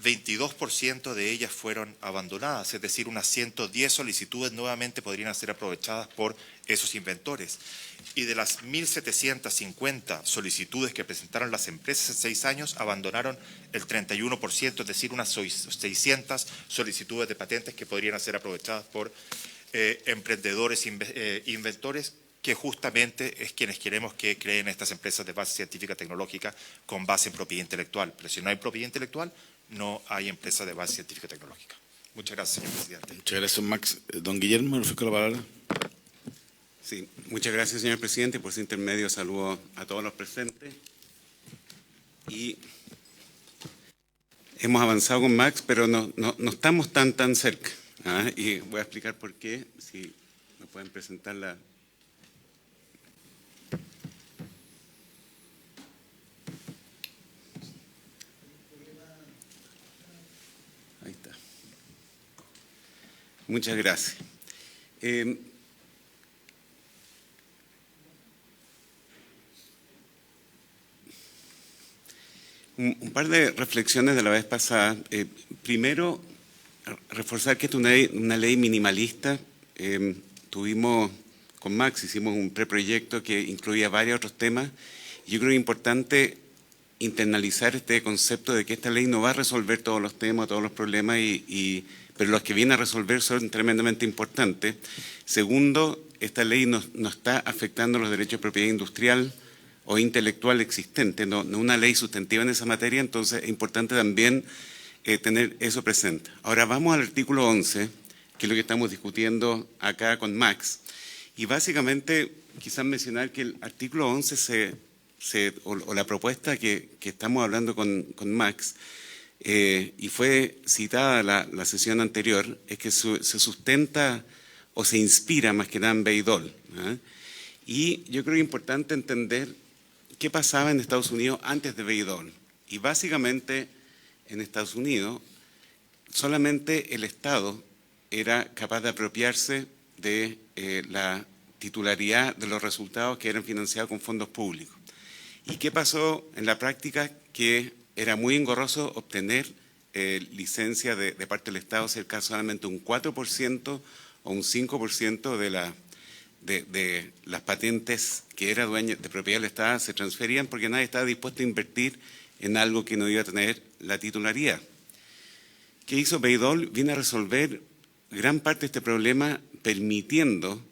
22% de ellas fueron abandonadas, es decir, unas 110 solicitudes nuevamente podrían ser aprovechadas por esos inventores. Y de las 1.750 solicitudes que presentaron las empresas en 6 años, abandonaron el 31%, es decir, unas 600 solicitudes de patentes que podrían ser aprovechadas por emprendedores, inventores, que justamente es quienes queremos que creen estas empresas de base científica tecnológica con base en propiedad intelectual. Pero si no hay propiedad intelectual, no hay empresa de base científica tecnológica. Muchas gracias, señor presidente. Muchas gracias, Max. Don Guillermo, le ofrezco la palabra. Sí, muchas gracias, señor presidente. Por su intermedio saludo a todos los presentes. Y hemos avanzado con Max, pero no estamos tan cerca. Y voy a explicar por qué, si me pueden presentar la... Ahí está. Muchas gracias. Un par de reflexiones de la vez pasada. Primero, reforzar que esta es una ley minimalista. Tuvimos con Max, hicimos un preproyecto que incluía varios otros temas. Yo creo que es importante internalizar este concepto de que esta ley no va a resolver todos los temas, todos los problemas, pero los que viene a resolver son tremendamente importantes. Segundo, esta ley no está afectando los derechos de propiedad industrial o intelectual existentes, no una ley sustantiva en esa materia, entonces es importante también tener eso presente. Ahora vamos al artículo 11, que es lo que estamos discutiendo acá con Max, y básicamente quizás mencionar que el artículo 11 o la propuesta que estamos hablando con Max, y fue citada la sesión anterior, es que se sustenta o se inspira más que nada en Bayh-Dole. Y yo creo que es importante entender qué pasaba en Estados Unidos antes de Bayh-Dole. Y básicamente en Estados Unidos solamente el Estado era capaz de apropiarse de la titularidad de los resultados que eran financiados con fondos públicos. ¿Y qué pasó en la práctica? Que era muy engorroso obtener licencia de parte del Estado, cerca solamente un 4% o un 5% de las patentes que era dueña de propiedad del Estado se transferían porque nadie estaba dispuesto a invertir en algo que no iba a tener la titularidad. ¿Qué hizo Bayh-Dole? Viene a resolver gran parte de este problema permitiendo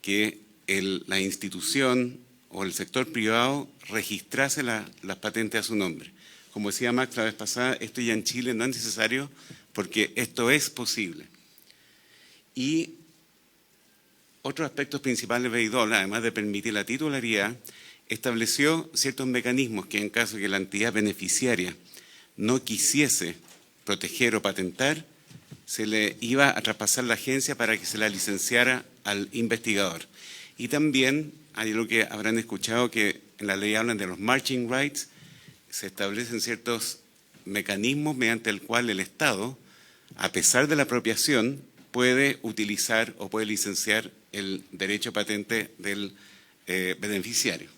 que la institución o el sector privado registrase las patentes a su nombre. Como decía Max la vez pasada, esto ya en Chile no es necesario porque esto es posible. Y otros aspectos principales de Bayh-Dole, además de permitir la titularidad, estableció ciertos mecanismos que en caso de que la entidad beneficiaria no quisiese proteger o patentar, se le iba a traspasar la agencia para que se la licenciara al investigador. Y también hay lo que habrán escuchado que en la ley hablan de los marching rights, se establecen ciertos mecanismos mediante el cual el Estado, a pesar de la apropiación, puede utilizar o puede licenciar el derecho patente del beneficiario.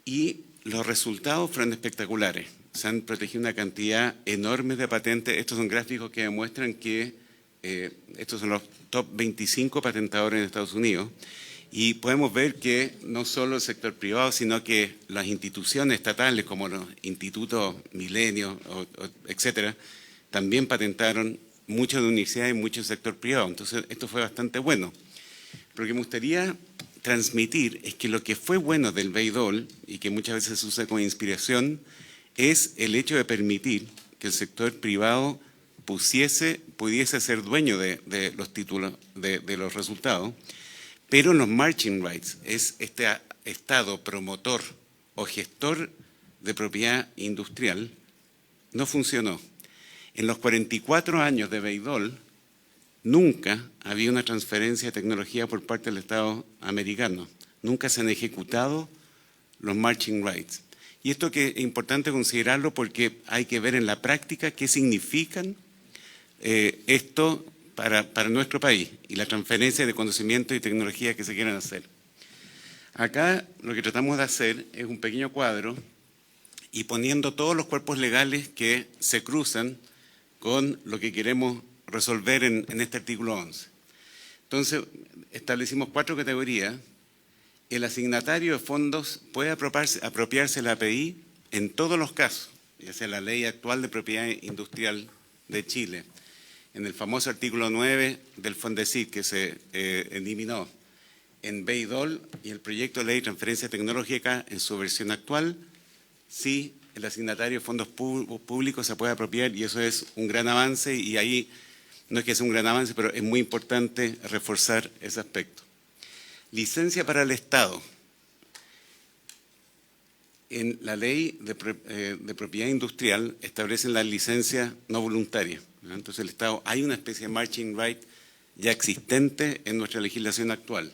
Y los resultados fueron espectaculares. Se han protegido una cantidad enorme de patentes. Estos son gráficos que demuestran que estos son los top 25 patentadores en Estados Unidos. Y podemos ver que no solo el sector privado, sino que las instituciones estatales como los institutos Milenio, etcétera, también patentaron muchas de universidades y mucho del sector privado. Entonces, esto fue bastante bueno. Lo que me gustaría transmitir es que lo que fue bueno del Bayh-Dole, y que muchas veces se usa como inspiración, es el hecho de permitir que el sector privado pudiese ser dueño de los títulos, de los resultados, pero en los marching rights es este Estado promotor o gestor de propiedad industrial, no funcionó. En los 44 años de Bayh-Dole, nunca había una transferencia de tecnología por parte del Estado americano. Nunca se han ejecutado los marching rights. Y esto que es importante considerarlo porque hay que ver en la práctica qué significan esto para nuestro país y la transferencia de conocimiento y tecnología que se quieran hacer. Acá lo que tratamos de hacer es un pequeño cuadro y poniendo todos los cuerpos legales que se cruzan con lo que queremos resolver en este artículo 11. Entonces, establecimos 4 categorías. El asignatario de fondos puede apropiarse de la API en todos los casos, ya sea la ley actual de propiedad industrial de Chile, en el famoso artículo 9 del FONDECIT que se eliminó, en Bayh-Dole y el proyecto de ley de transferencia tecnológica en su versión actual, sí, el asignatario de fondos públicos se puede apropiar y eso es un gran avance y ahí no es que sea un gran avance, pero es muy importante reforzar ese aspecto. Licencia para el Estado. En la ley de propiedad industrial establecen la licencia no voluntaria. Entonces el Estado, hay una especie de marching right ya existente en nuestra legislación actual.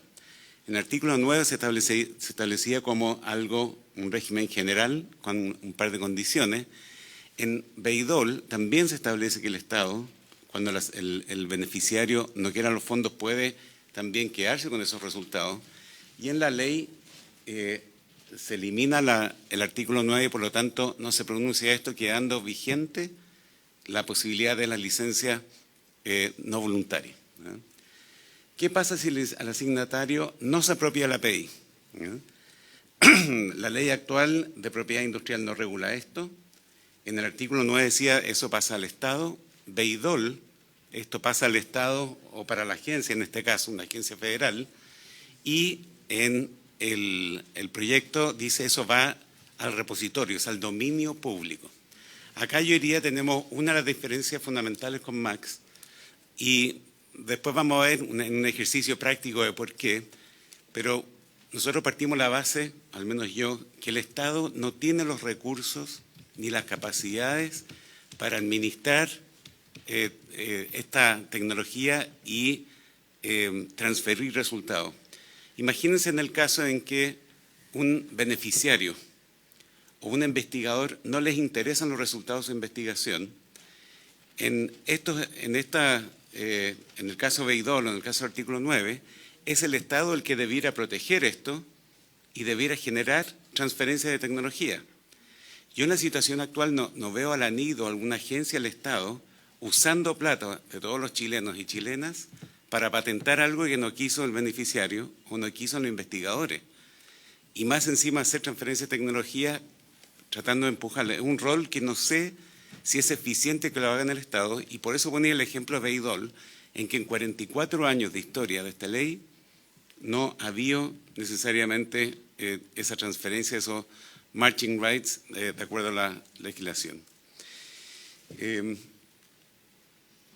En el artículo 9 se establecía como algo, un régimen general con un par de condiciones. En Bayh-Dole también se establece que el Estado, cuando el beneficiario no quiera los fondos, puede también quedarse con esos resultados. Y en la ley se elimina el artículo 9 y por lo tanto no se pronuncia esto, quedando vigente la posibilidad de la licencia no voluntaria. ¿Qué pasa si al asignatario no se apropia la API? La ley actual de propiedad industrial no regula esto. En el artículo 9 decía eso pasa al Estado. Bayh-Dole, esto pasa al Estado o para la agencia, en este caso una agencia federal, y en el proyecto dice eso va al repositorio, es al dominio público. Acá yo diría tenemos una de las diferencias fundamentales con Max y después vamos a ver un ejercicio práctico de por qué, pero nosotros partimos la base, al menos yo, que el Estado no tiene los recursos ni las capacidades para administrar esta tecnología y transferir resultados. Imagínense en el caso en que un beneficiario o un investigador no les interesan los resultados de investigación. En el caso Bayh-Dole, en el caso del artículo 9, es el Estado el que debiera proteger esto y debiera generar transferencia de tecnología. Yo en la situación actual no veo a la ANID o alguna agencia del Estado usando plata de todos los chilenos y chilenas para patentar algo que no quiso el beneficiario o no quiso los investigadores. Y más encima hacer transferencia de tecnología tratando de empujarle. Es un rol que no sé si es eficiente que lo haga en el Estado y por eso ponía el ejemplo de Bayh-Dole, en que en 44 años de historia de esta ley no ha habido necesariamente esa transferencia, esos marching rights de acuerdo a la legislación.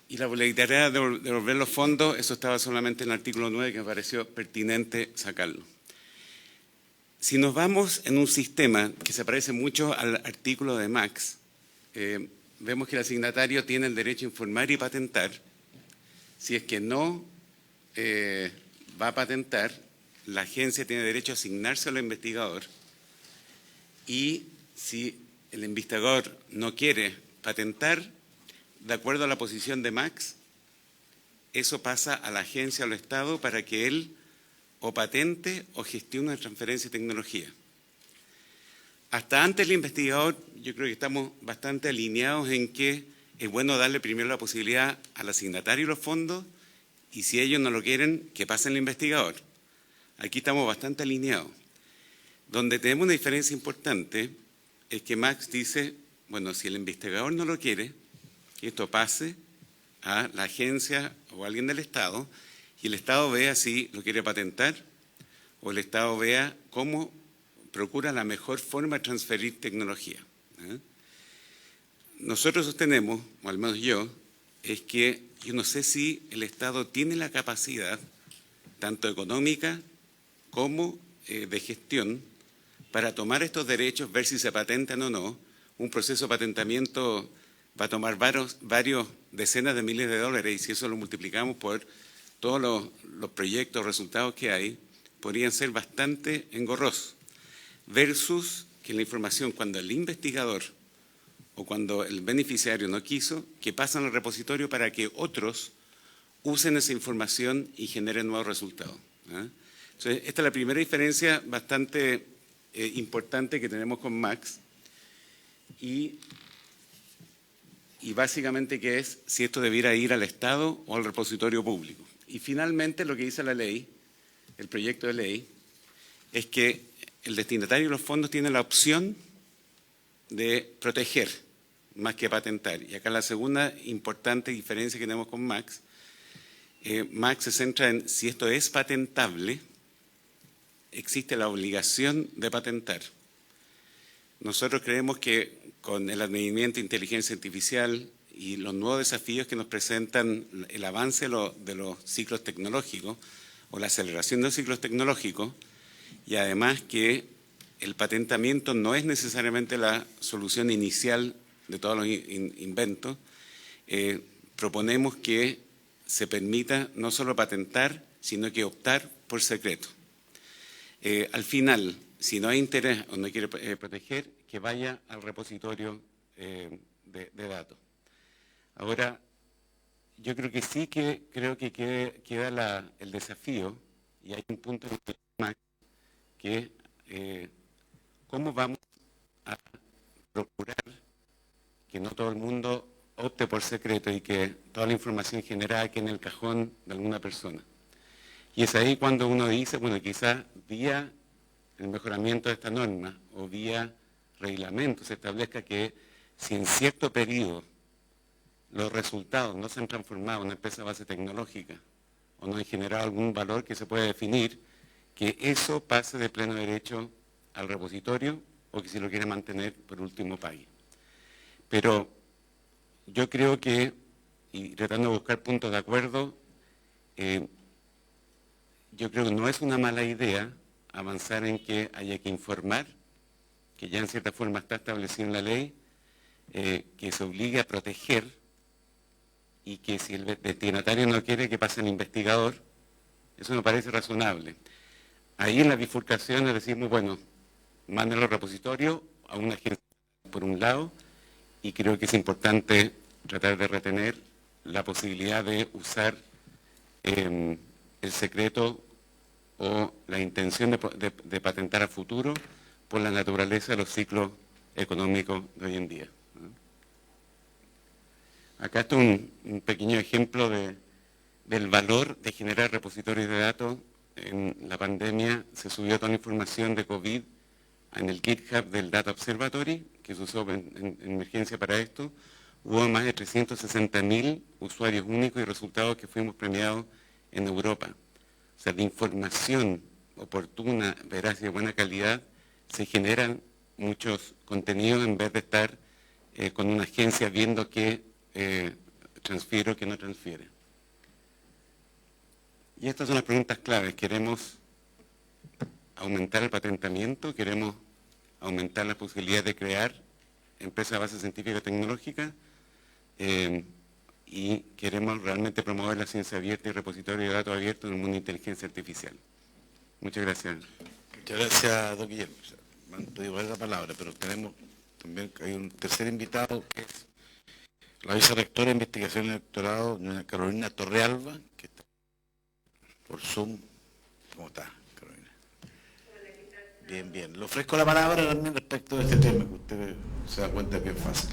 Y la obligatoriedad de devolver los fondos, eso estaba solamente en el artículo 9 que me pareció pertinente sacarlo. Si nos vamos en un sistema que se parece mucho al artículo de Max, vemos que el asignatario tiene el derecho a informar y patentar. Si es que no va a patentar, la agencia tiene derecho a asignarse al investigador, y si el investigador no quiere patentar, de acuerdo a la posición de Max, eso pasa a la agencia o al Estado para que él o patente o gestione una transferencia de tecnología. Hasta antes el investigador, yo creo que estamos bastante alineados en que es bueno darle primero la posibilidad al asignatario los fondos, y si ellos no lo quieren, que pasen al investigador. Aquí estamos bastante alineados. Donde tenemos una diferencia importante es que Max dice, bueno, si el investigador no lo quiere, que esto pase a la agencia o a alguien del Estado, y el Estado vea si lo quiere patentar, o el Estado vea cómo procura la mejor forma de transferir tecnología. Nosotros sostenemos, o al menos yo, es que yo no sé si el Estado tiene la capacidad, tanto económica como de gestión, para tomar estos derechos, ver si se patentan o no. Un proceso de patentamiento va a tomar varios decenas de miles de dólares, y si eso lo multiplicamos por todos los proyectos, resultados que hay, podrían ser bastante engorrosos. Versus que la información, cuando el investigador o cuando el beneficiario no quiso, que pasan al repositorio para que otros usen esa información y generen nuevos resultados. Entonces, esta es la primera diferencia bastante importante que tenemos con Max, y básicamente que es si esto debiera ir al Estado o al repositorio público. Y finalmente lo que dice la ley, el proyecto de ley, es que el destinatario de los fondos tiene la opción de proteger más que patentar. Y acá la segunda importante diferencia que tenemos con Max, Max se centra en si esto es patentable, existe la obligación de patentar. Nosotros creemos que con el advenimiento de inteligencia artificial y los nuevos desafíos que nos presentan el avance de los ciclos tecnológicos o la aceleración de los ciclos tecnológicos, y además que el patentamiento no es necesariamente la solución inicial de todos los inventos, proponemos que se permita no solo patentar, sino que optar por secreto. Al final, si no hay interés o no quiere proteger, que vaya al repositorio de datos. Ahora, yo creo que sí que queda el desafío, y hay un punto más que cómo vamos a procurar que no todo el mundo opte por secreto y que toda la información generada quede en el cajón de alguna persona. Y es ahí cuando uno dice, bueno, quizás vía el mejoramiento de esta norma o vía reglamento se establezca que si en cierto periodo los resultados no se han transformado en una empresa base tecnológica o no han generado algún valor que se puede definir, que eso pase de pleno derecho al repositorio, o que si lo quiere mantener, por último pague. Pero yo creo que, y tratando de buscar puntos de acuerdo, yo creo que no es una mala idea avanzar en que haya que informar, que ya en cierta forma está establecido en la ley, que se obligue a proteger, y que si el destinatario no quiere, que pase al investigador. Eso me parece razonable. Ahí en la bifurcación es decir, bueno, mándenlo al repositorio, a una agencia por un lado, y creo que es importante tratar de retener la posibilidad de usar el secreto o la intención de patentar a futuro por la naturaleza de los ciclos económicos de hoy en día. Acá está un pequeño ejemplo del valor de generar repositorios de datos. En la pandemia se subió toda la información de COVID en el GitHub del Data Observatory, que se usó en emergencia para esto. Hubo más de 360.000 usuarios únicos y resultados que fuimos premiados en Europa. O sea, de información oportuna, veraz y de buena calidad, se generan muchos contenidos en vez de estar con una agencia viendo qué transfiere o qué no transfiere. Y estas son las preguntas claves. Queremos aumentar el patentamiento, queremos aumentar las posibilidades de crear empresas de base científica y tecnológica, y queremos realmente promover la ciencia abierta y repositorio de datos abiertos en el mundo de inteligencia artificial. Muchas gracias. Muchas gracias, don Guillermo. Me han pedido la palabra, pero tenemos también, hay un tercer invitado que es la vicerrectora de Investigación y Doctorado, doña Carolina Torrealba, que está por Zoom. ¿Cómo está, Carolina? Bien, bien. Le ofrezco la palabra también respecto de este tema, que usted se da cuenta que es fácil.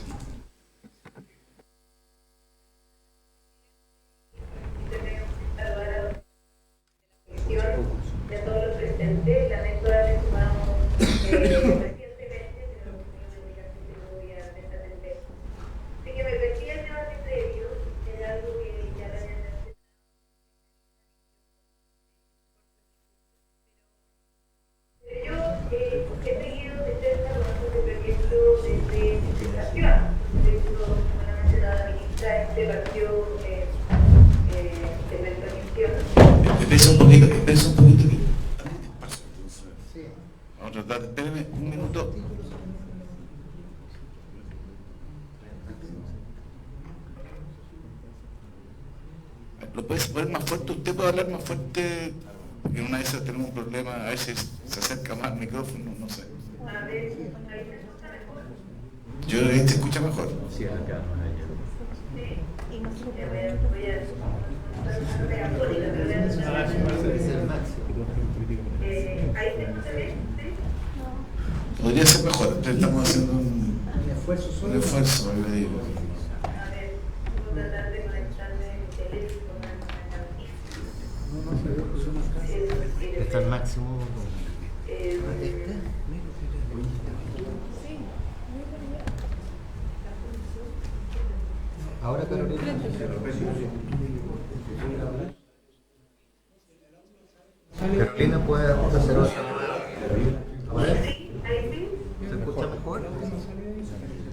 De todos los presentes, lamento haber sumado recientemente, pero no tengo obligación de no voy a desatender. Así que me repetí el debate previo, que era algo que ya lo habían mencionado. Pero yo he seguido de cerca los asuntos de proyecto desde su gestación. De hecho, como la mencionaba la ministra, este partió de nuestra misión. Empieza un poquito aquí. Vamos a tratar, espéreme un minuto. ¿Lo puede poner más fuerte? ¿Usted puede hablar más fuerte? Porque en una de esas tenemos un problema, a veces se acerca más al micrófono, no sé. A ver, ahí se escucha mejor. Yo creo que se escucha mejor. Sí, a ver, voy a ahí se escucha bien, ¿sí? Podría ser mejor, estamos haciendo un esfuerzo, le digo. A ver, voy a tratar de conectarme el teléfono. Está al máximo. Ahora, Carolina. Carolina, ¿puede hacer otra? A ver. ¿Se escucha mejor? ¿De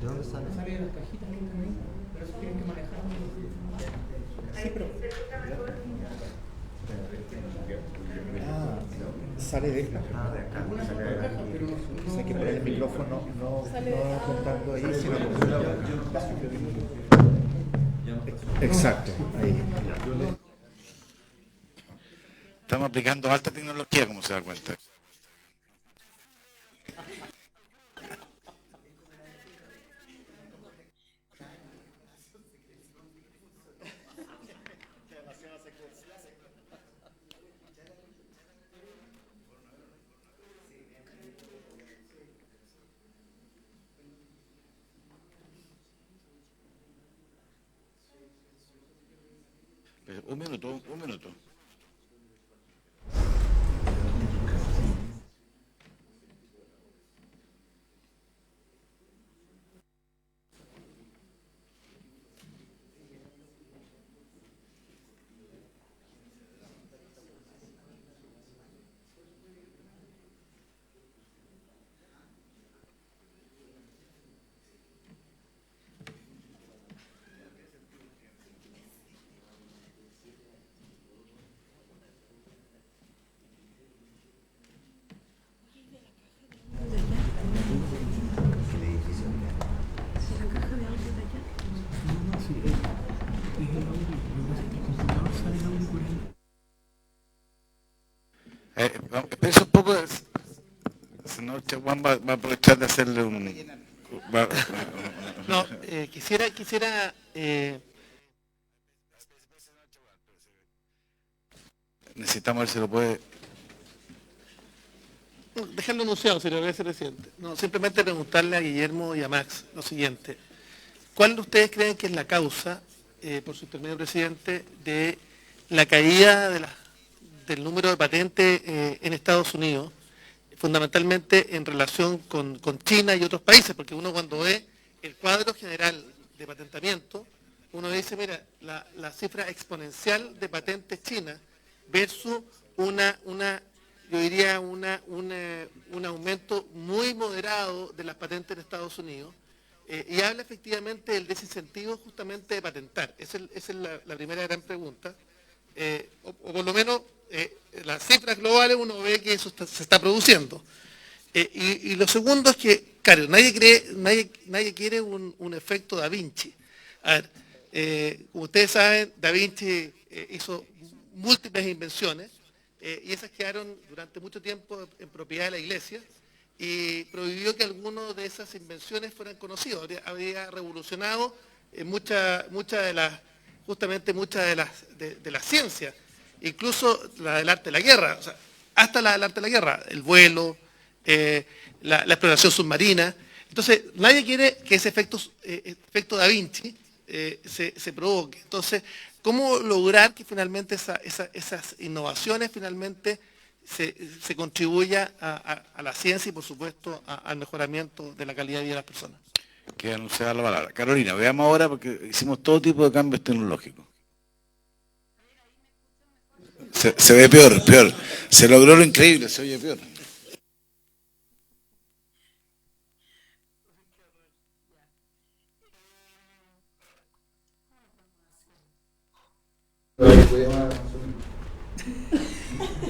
dónde sale? Sí, pero... Sale de esta. De acá. O sea, que poner el micrófono no apuntando ahí, sino exacto, ahí. Estamos aplicando alta tecnología, como se da cuenta. Un minuto. Espera un poco, senador Chaguán va a aprovechar de hacerle un... No, quisiera necesitamos ver si lo puede... dejarlo anunciado, si lo voy a hacer reciente. No, simplemente preguntarle a Guillermo y a Max lo siguiente. ¿Cuál de ustedes creen que es la causa, por su intermedio presidente, de la caída del número de patentes en Estados Unidos, fundamentalmente en relación con China y otros países? Porque uno cuando ve el cuadro general de patentamiento, uno dice, mira, la cifra exponencial de patentes chinas versus yo diría un aumento muy moderado de las patentes en Estados Unidos, y habla efectivamente del desincentivo justamente de patentar. Esa es la primera gran pregunta, o por lo menos las cifras globales uno ve que eso se está produciendo. Y lo segundo es que, claro, nadie quiere un efecto Da Vinci. A ver, como ustedes saben, Da Vinci hizo múltiples invenciones y esas quedaron durante mucho tiempo en propiedad de la Iglesia y prohibió que algunas de esas invenciones fueran conocidas. Habría revolucionado muchas de las ciencias, incluso la del arte de la guerra, o sea, hasta la del arte de la guerra, el vuelo, la exploración submarina. Entonces, nadie quiere que ese efecto Da Vinci se provoque. Entonces, ¿cómo lograr que finalmente esas innovaciones finalmente se contribuya a la ciencia y, por supuesto, al mejoramiento de la calidad de vida de las personas? Queda anunciada la palabra. Carolina, veamos ahora, porque hicimos todo tipo de cambios tecnológicos. Se ve peor. Se logró lo increíble, se oye peor.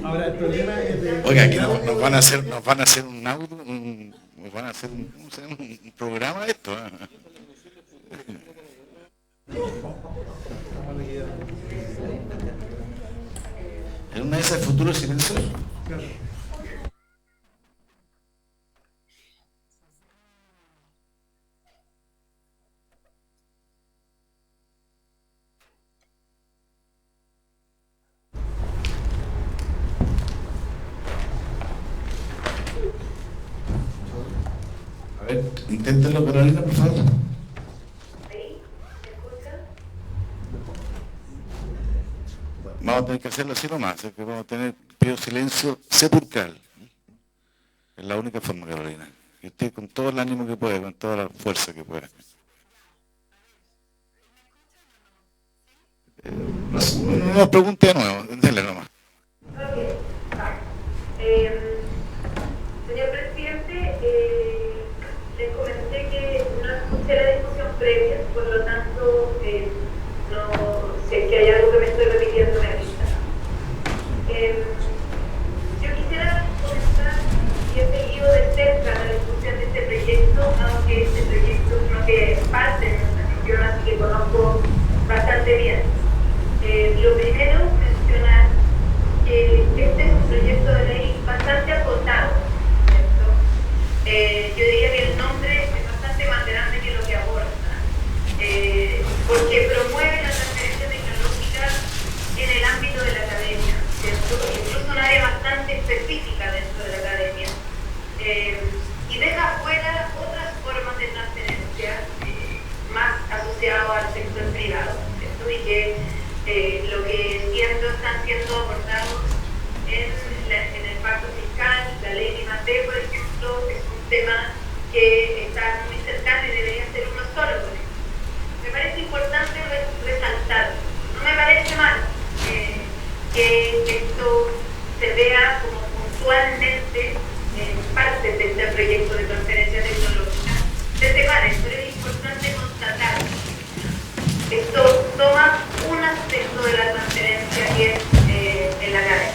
Ahora el problema es de... Oiga, aquí nos van a hacer un audio, nos van a hacer un programa de esto. En una de esas futuros silenciosos. A ver, inténtalo, Carolina, por favor. Vamos a tener que hacerlo así nomás, que vamos a tener, pido silencio sepulcral. Es la única forma, Carolina. Que usted con todo el ánimo que puede, con toda la fuerza que pueda. No nos pregunte de nuevo, denle nomás. Señor presidente, les comenté que no escuché la discusión previa, por lo tanto, no sé que hay algo que me estoy repitiendo en la lista. Yo quisiera comenzar y he seguido de cerca la discusión de este proyecto, aunque este proyecto creo que es parte de nuestra región, así que conozco bastante bien. Lo primero, mencionar que este es un proyecto de ley bastante acotado, ¿cierto? Yo diría que el nombre es bastante más grande que lo que aborda, porque promueve la transferencia tecnológica en el ámbito de la academia, ¿cierto? Incluso un área bastante específica dentro de la academia, y deja fuera otras formas de transferencia más asociadas al sector privado, ¿cierto? Y que lo que entiendo están siendo abordados en el pacto fiscal, la ley de I+D, por ejemplo, es un tema que está muy cercano y debería ser uno solo con esto. Me parece importante resaltar, no me parece mal que esto se vea como puntualmente parte de este proyecto de transferencia tecnológica de separes, pero es importante constatar. Esto toma un aspecto de la transferencia que es en la academia.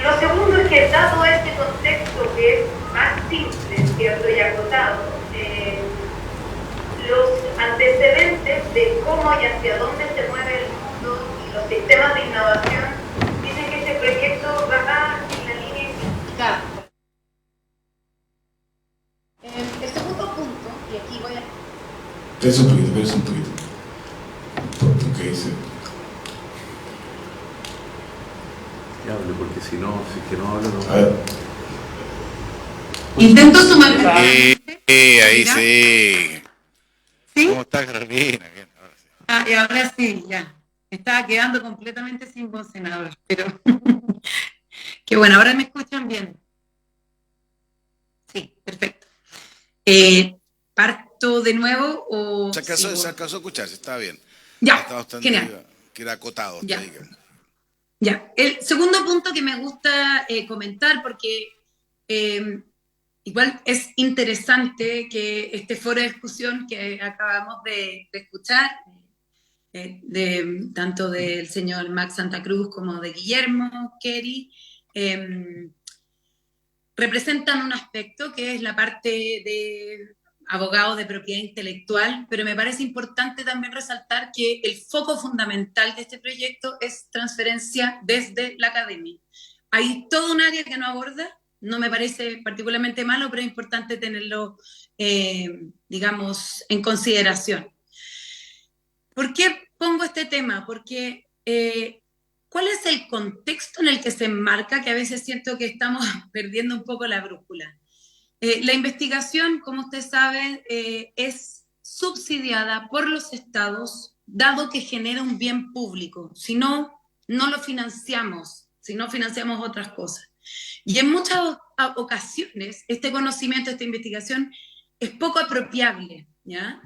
Lo segundo es que, dado este contexto que es más simple, ¿cierto?, y acotado, los antecedentes de cómo y hacia dónde se mueve el mundo y los sistemas de innovación dicen que este proyecto va en la línea indicada. El segundo punto, y aquí voy a... Espérese un poquito. ¿Qué dice? Que hable, porque si es que no hablo, no. A ver. Intento sumar. Ahí sí. ¿Sí? ¿Cómo está, Carolina? Bien, ahora sí. Ah, y ahora sí, ya. Estaba quedando completamente sin voz, senador, pero qué bueno, ahora me escuchan bien. Sí, perfecto. ¿Parto de nuevo o...? Se alcanzó a escucharse, está bien. Ya, genial. Que era acotado. Ya. Ya. El segundo punto que me gusta comentar, porque igual es interesante que este foro de discusión que acabamos de escuchar tanto del señor Max Santa Cruz como de Guillermo Kerry, representan un aspecto que es la parte de abogado de propiedad intelectual, pero me parece importante también resaltar que el foco fundamental de este proyecto es transferencia desde la academia. Hay todo un área que no aborda, no me parece particularmente malo, pero es importante tenerlo, digamos, en consideración. ¿Por qué pongo este tema? Porque ¿cuál es el contexto en el que se enmarca? Que a veces siento que estamos perdiendo un poco la brújula. La investigación, como ustedes saben, es subsidiada por los estados, dado que genera un bien público. Si no, no lo financiamos, si no financiamos otras cosas. Y en muchas ocasiones, este conocimiento, esta investigación, es poco apropiable, ¿ya?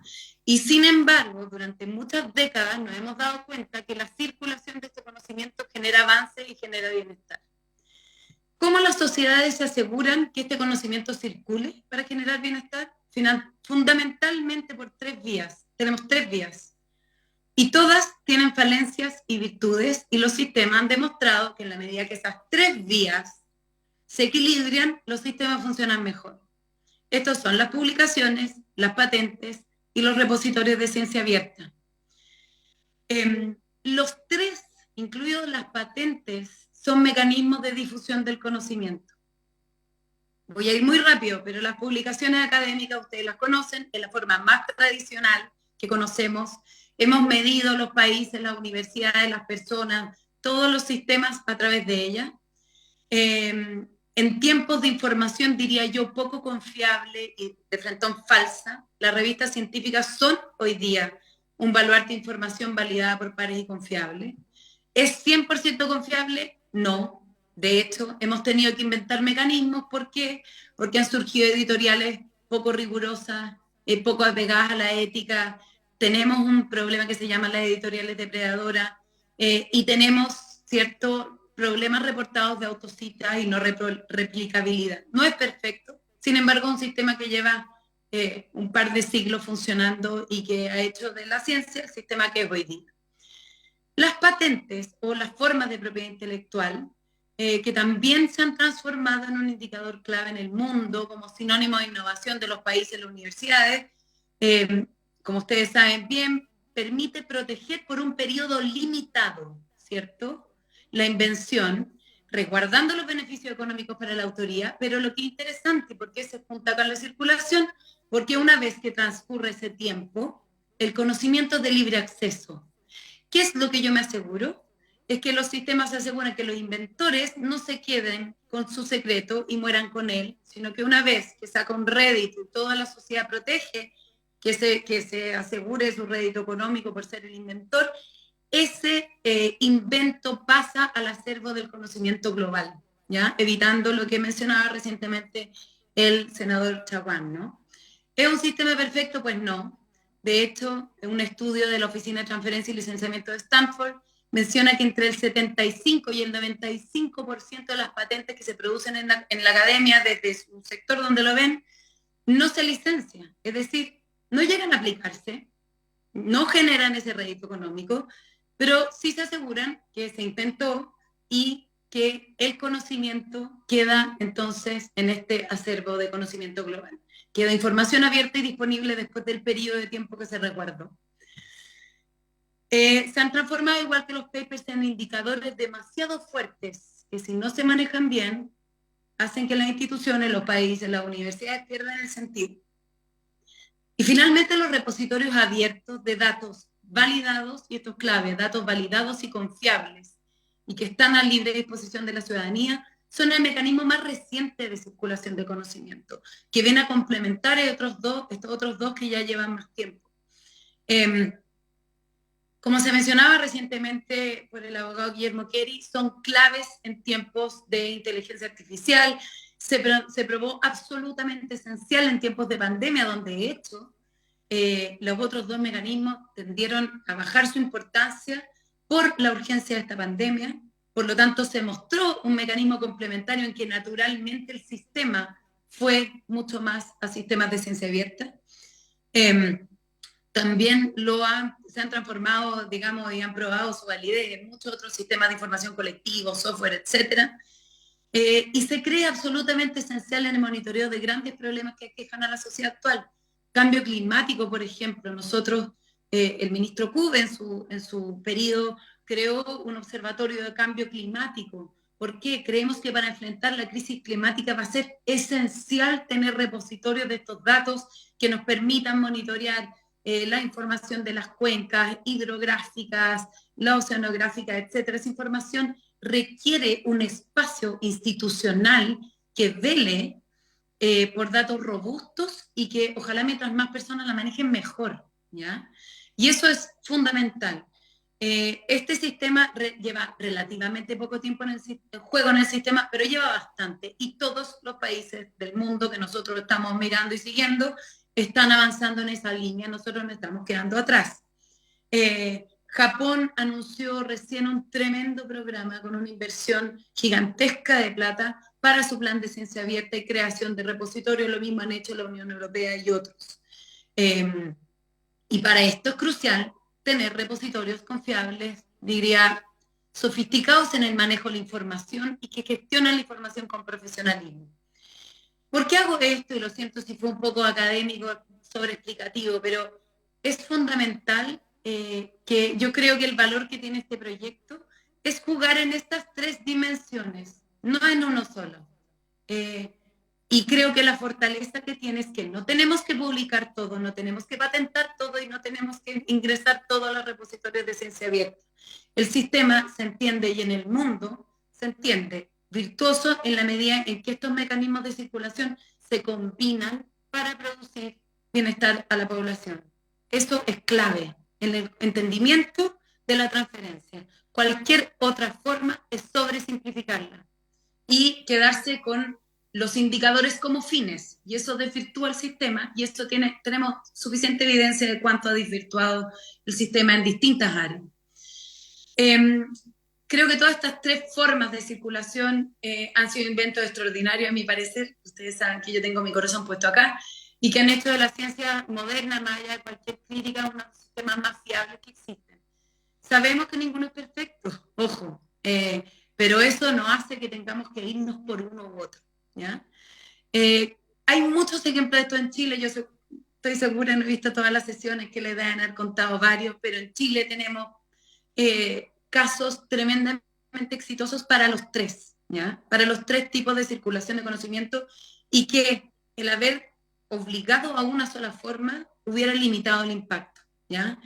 Y sin embargo, durante muchas décadas nos hemos dado cuenta que la circulación de este conocimiento genera avance y genera bienestar. ¿Cómo las sociedades se aseguran que este conocimiento circule para generar bienestar? Fundamentalmente por 3 vías. Tenemos 3 vías. Y todas tienen falencias y virtudes, y los sistemas han demostrado que en la medida que esas 3 vías se equilibran, los sistemas funcionan mejor. Estos son las publicaciones, las patentes y los repositorios de ciencia abierta. Los 3, incluidos las patentes, son mecanismos de difusión del conocimiento. Voy a ir muy rápido, pero las publicaciones académicas ustedes las conocen, es la forma más tradicional que conocemos. Hemos medido los países, las universidades, las personas, todos los sistemas a través de ellas. En tiempos de información, diría yo, poco confiable y de frentón falsa, las revistas científicas son hoy día un baluarte de información validada por pares y confiable. ¿Es 100% confiable? No. De hecho, hemos tenido que inventar mecanismos. ¿Por qué? Porque han surgido editoriales poco rigurosas, poco apegadas a la ética. Tenemos un problema que se llama las editoriales depredadoras y tenemos ciertos problemas reportados de autocita y no replicabilidad. No es perfecto, sin embargo, un sistema que lleva un par de siglos funcionando y que ha hecho de la ciencia el sistema que es hoy día. Las patentes o las formas de propiedad intelectual, que también se han transformado en un indicador clave en el mundo como sinónimo de innovación de los países y las universidades, como ustedes saben bien, permite proteger por un periodo limitado, ¿cierto?, la invención, resguardando los beneficios económicos para la autoría, pero lo que es interesante, ¿por qué se junta con la circulación? Porque una vez que transcurre ese tiempo, el conocimiento es de libre acceso. ¿Qué es lo que yo me aseguro? Es que los sistemas se aseguran que los inventores no se queden con su secreto y mueran con él, sino que una vez que saca un rédito y toda la sociedad protege que se asegure su rédito económico por ser el inventor, ese invento pasa al acervo del conocimiento global, ¿ya? Evitando lo que mencionaba recientemente el senador Chaguán, ¿no? ¿Es un sistema perfecto? Pues no. De hecho, un estudio de la Oficina de Transferencia y Licenciamiento de Stanford menciona que entre el 75 y el 95% de las patentes que se producen en la academia, desde un sector donde lo ven, no se licencian. Es decir, no llegan a aplicarse, no generan ese rédito económico, pero sí se aseguran que se intentó y que el conocimiento queda entonces en este acervo de conocimiento global. Queda información abierta y disponible después del periodo de tiempo que se resguardó. Se han transformado, igual que los papers, en indicadores demasiado fuertes que, si no se manejan bien, hacen que las instituciones, los países, las universidades pierdan el sentido. Y finalmente, los repositorios abiertos de datos validados, y esto es clave, datos validados y confiables, y que están a libre disposición de la ciudadanía, son el mecanismo más reciente de circulación de conocimiento, que viene a complementar estos otros dos que ya llevan más tiempo. Como se mencionaba recientemente por el abogado Guillermo Kerry, son claves en tiempos de inteligencia artificial. Se probó absolutamente esencial en tiempos de pandemia, donde de hecho los otros dos mecanismos tendieron a bajar su importancia por la urgencia de esta pandemia. Por lo tanto, se mostró un mecanismo complementario en que naturalmente el sistema fue mucho más a sistemas de ciencia abierta. también se han transformado, digamos, y han probado su validez en muchos otros sistemas de información colectivo, software, etcétera. Y se cree absolutamente esencial en el monitoreo de grandes problemas que aquejan a la sociedad actual. Cambio climático, por ejemplo. Nosotros, el ministro Cube en su periodo creó un observatorio de cambio climático. ¿Por qué? Creemos que para enfrentar la crisis climática va a ser esencial tener repositorios de estos datos que nos permitan monitorear la información de las cuencas hidrográficas, la oceanográfica, etcétera. Esa información requiere un espacio institucional que vele por datos robustos y que ojalá mientras más personas la manejen mejor, ¿ya? Y eso es fundamental. Este sistema lleva relativamente poco tiempo en el juego en el sistema, pero lleva bastante. Y todos los países del mundo que nosotros estamos mirando y siguiendo están avanzando en esa línea. Nosotros nos estamos quedando atrás. Japón anunció recién un tremendo programa con una inversión gigantesca de plata para su plan de ciencia abierta y creación de repositorios. Lo mismo han hecho la Unión Europea y otros. Y para esto es crucial tener repositorios confiables, diría, sofisticados en el manejo de la información y que gestionan la información con profesionalismo. ¿Por qué hago esto? Y lo siento si fue un poco académico, sobreexplicativo, pero es fundamental que yo creo que el valor que tiene este proyecto es jugar en estas tres dimensiones, no en uno solo. Y creo que la fortaleza que tiene es que no tenemos que publicar todo, no tenemos que patentar todo y no tenemos que ingresar todo a los repositorios de ciencia abierta. El sistema se entiende y en el mundo se entiende virtuoso en la medida en que estos mecanismos de circulación se combinan para producir bienestar a la población. Eso es clave en el entendimiento de la transferencia. Cualquier otra forma es sobresimplificarla y quedarse con los indicadores como fines, y eso desvirtúa el sistema, y esto tenemos suficiente evidencia de cuánto ha desvirtuado el sistema en distintas áreas. Creo que todas estas tres formas de circulación han sido inventos extraordinarios, a mi parecer. Ustedes saben que yo tengo mi corazón puesto acá, y que han hecho de la ciencia moderna, más allá de cualquier crítica, uno de los sistemas más fiables que existen. Sabemos que ninguno es perfecto, ojo, pero eso no hace que tengamos que irnos por uno u otro, ¿ya? Hay muchos ejemplos de esto en Chile, yo estoy segura, no he visto todas las sesiones que les deben haber contado varios, pero en Chile tenemos casos tremendamente exitosos para los tres, ¿ya? Para los tres tipos de circulación de conocimiento, y que el haber obligado a una sola forma hubiera limitado el impacto, ¿ya?